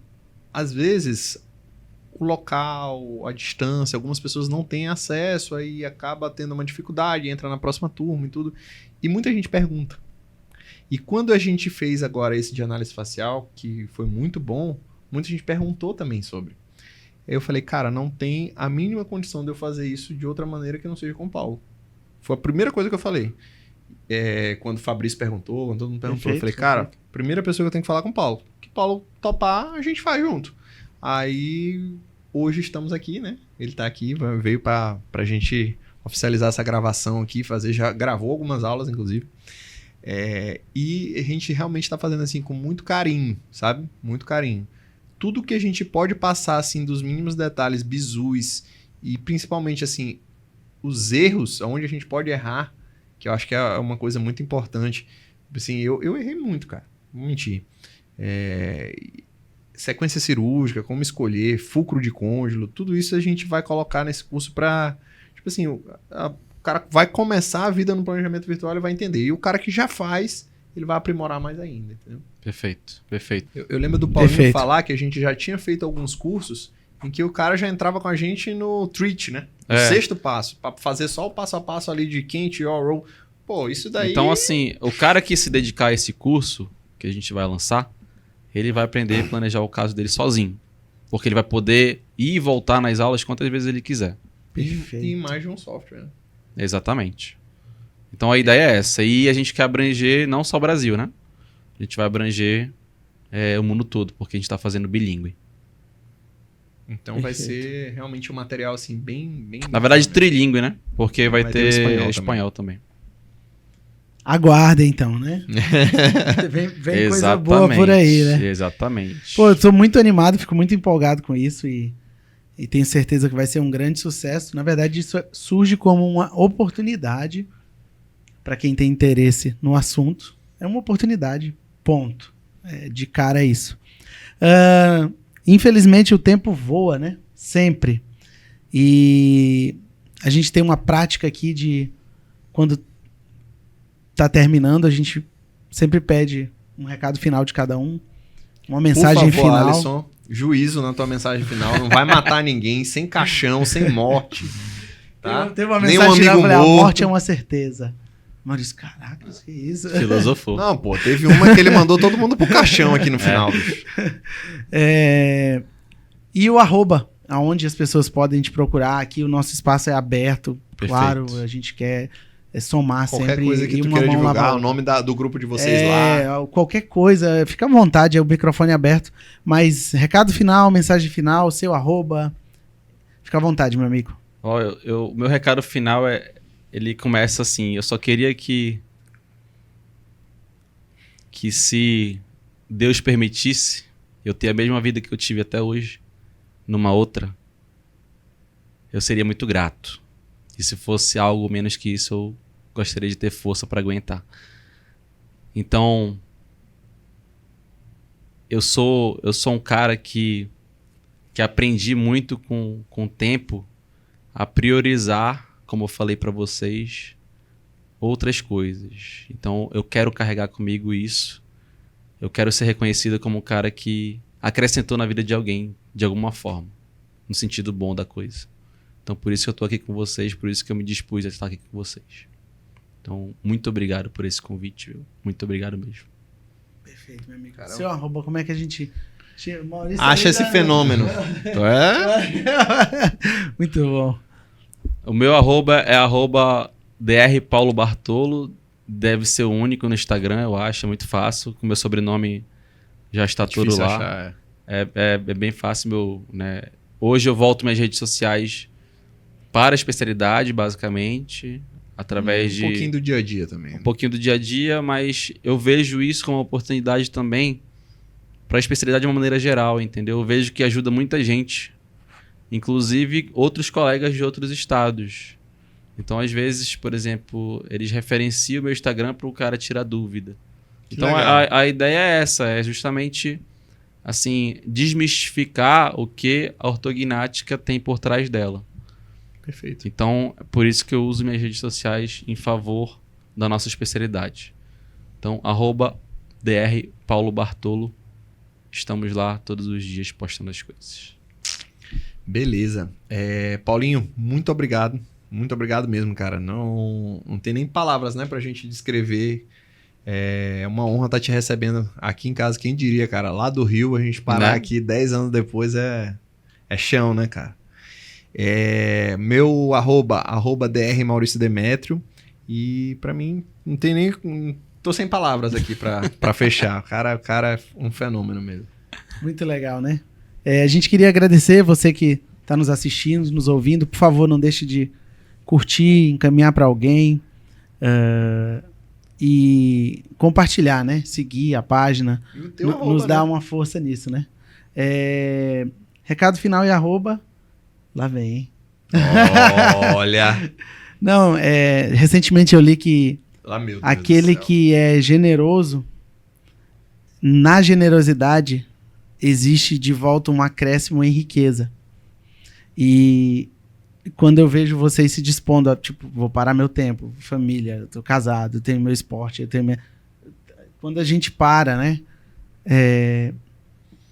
às vezes, o local, a distância, algumas pessoas não têm acesso, aí acaba tendo uma dificuldade, entra na próxima turma e tudo. E muita gente pergunta. E quando a gente fez agora esse de análise facial, que foi muito bom, muita gente perguntou também sobre. Aí eu falei, cara, não tem a mínima condição de eu fazer isso de outra maneira que não seja com o Paulo. Foi a primeira coisa que eu falei. Quando o Fabrício perguntou, quando todo mundo perguntou, eu falei, cara, primeira pessoa que eu tenho que falar com o Paulo. Que o Paulo topar, a gente faz junto. Aí, hoje estamos aqui, né? Ele tá aqui, veio pra gente oficializar essa gravação aqui, já gravou algumas aulas, inclusive. E a gente realmente tá fazendo assim com muito carinho, sabe? Muito carinho. Tudo que a gente pode passar, assim, dos mínimos detalhes, bizus, e principalmente, assim, os erros, onde a gente pode errar, que eu acho que é uma coisa muito importante. Assim, eu errei muito, cara. Não vou mentir. Sequência cirúrgica, como escolher, fulcro de côndilo, tudo isso a gente vai colocar nesse curso para, tipo assim, o cara vai começar a vida no planejamento virtual e vai entender. E o cara que já faz, ele vai aprimorar mais ainda, entendeu? Perfeito, perfeito. Eu lembro do Paulinho falar que a gente já tinha feito alguns cursos em que o cara já entrava com a gente no treat, né? O sexto passo, para fazer só o passo a passo ali de quente, roll. Pô, isso daí... Então, assim, o cara que se dedicar a esse curso que a gente vai lançar, ele vai aprender a planejar o caso dele sozinho. Porque ele vai poder ir e voltar nas aulas quantas vezes ele quiser. Perfeito. E mais de um software, né? Exatamente. Então a ideia é essa. E a gente quer abranger não só o Brasil, né? A gente vai abranger o mundo todo, porque a gente está fazendo bilíngue. Então vai ser realmente um material assim bem... Na verdade, trilíngue, né? Porque vai ter espanhol também. Aguardem, então, né? vem coisa boa por aí, né? Exatamente. Pô, eu tô muito animado, fico muito empolgado com isso e tenho certeza que vai ser um grande sucesso. Na verdade, isso surge como uma oportunidade para quem tem interesse no assunto. É uma oportunidade, ponto. De cara é isso. Infelizmente, o tempo voa, né? Sempre. E a gente tem uma prática aqui de quando tá terminando, a gente sempre pede um recado final de cada um, uma mensagem Por favor, final. Alisson, juízo na tua mensagem final, não vai matar ninguém, sem caixão, sem morte. Tá? Tem uma mensagem final, a morte é uma certeza. Maurício, caraca, que isso? Filosofou. Não, pô, teve uma que ele mandou todo mundo pro caixão aqui no final. E o @ aonde as pessoas podem te procurar, aqui o nosso espaço é aberto. Perfeito. Claro, a gente quer somar qualquer sempre. Qualquer coisa que tu queira divulgar, o nome do grupo de vocês lá. Qualquer coisa, fica à vontade, é o microfone aberto. Mas recado final, mensagem final, seu @, fica à vontade, meu amigo. O meu recado final ele começa assim, eu só queria que se Deus permitisse eu ter a mesma vida que eu tive até hoje, numa outra, eu seria muito grato. E se fosse algo menos que isso, eu gostaria de ter força para aguentar. Então, eu sou um cara que aprendi muito com o tempo a priorizar, como eu falei para vocês, outras coisas. Então, eu quero carregar comigo isso. Eu quero ser reconhecido como um cara que acrescentou na vida de alguém, de alguma forma, no sentido bom da coisa. Então, por isso que eu tô aqui com vocês, por isso que eu me dispus a estar aqui com vocês. Então, muito obrigado por esse convite, viu? Muito obrigado mesmo. Perfeito, meu amigo. Caramba. Seu @, como é que a gente... Maurício, acha esse fenômeno. Muito bom. O meu @ é @Dr. Paulo Bartolo. Deve ser o único no Instagram, eu acho. É muito fácil. Com meu sobrenome já está tudo lá. Achar, é bem fácil. Né? Hoje eu volto minhas redes sociais para a especialidade, basicamente. Através de... Um pouquinho do dia a dia também. Um pouquinho do dia a dia, mas eu vejo isso como uma oportunidade também para a especialidade de uma maneira geral, entendeu? Eu vejo que ajuda muita gente, inclusive outros colegas de outros estados. Então, às vezes, por exemplo, eles referenciam o meu Instagram para o cara tirar dúvida. Então, a ideia é essa, é justamente assim, desmistificar o que a ortognática tem por trás dela. Perfeito. Então, é por isso que eu uso minhas redes sociais em favor da nossa especialidade. Então, @Dr. Paulo Bartolo. Estamos lá todos os dias postando as coisas. Beleza. Paulinho, muito obrigado. Muito obrigado mesmo, cara. Não tem nem palavras, né, pra gente descrever. É uma honra estar te recebendo aqui em casa. Quem diria, cara, lá do Rio, a gente parar aqui 10 anos depois é chão, né, cara? Meu @Dr. Maurício Demétrio. E pra mim, não tem nem... Tô sem palavras aqui pra fechar. O cara é um fenômeno mesmo. Muito legal, né? A gente queria agradecer você que tá nos assistindo, nos ouvindo. Por favor, não deixe de curtir, encaminhar para alguém e compartilhar, né? Seguir a página. Nos dá uma força nisso, né? Recado final e @. Lá vem, hein? Olha! Não, recentemente eu li que aquele que é generoso, na generosidade, existe de volta um acréscimo em riqueza. E quando eu vejo vocês se dispondo a, tipo, vou parar meu tempo, família, eu tô casado, eu tenho meu esporte, eu tenho minha... Quando a gente para, né?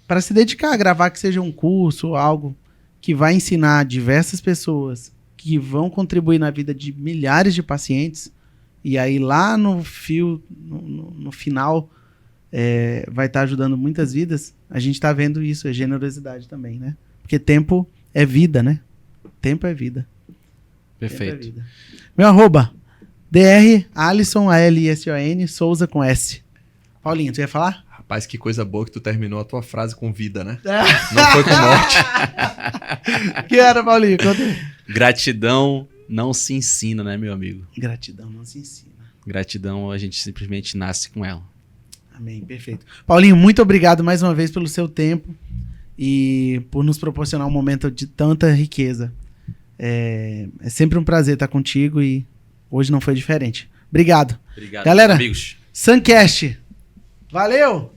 Para se dedicar a gravar, que seja um curso, algo que vai ensinar diversas pessoas, que vão contribuir na vida de milhares de pacientes, e aí lá no final vai estar ajudando muitas vidas. A gente está vendo isso, é generosidade também, né? Porque tempo é vida, né? Tempo é vida. Perfeito. Tempo é vida. Meu @Dr. Alisson, ALISON, Souza com S. Paulinho, tu ia falar? Rapaz, que coisa boa que tu terminou a tua frase com vida, né? Não foi com morte. Que era, Paulinho? Gratidão não se ensina, né, meu amigo? Gratidão não se ensina. Gratidão, a gente simplesmente nasce com ela. Amém, perfeito. Paulinho, muito obrigado mais uma vez pelo seu tempo e por nos proporcionar um momento de tanta riqueza. É sempre um prazer estar contigo e hoje não foi diferente. Obrigado. Obrigado, galera. Amigos. Suncast. Valeu!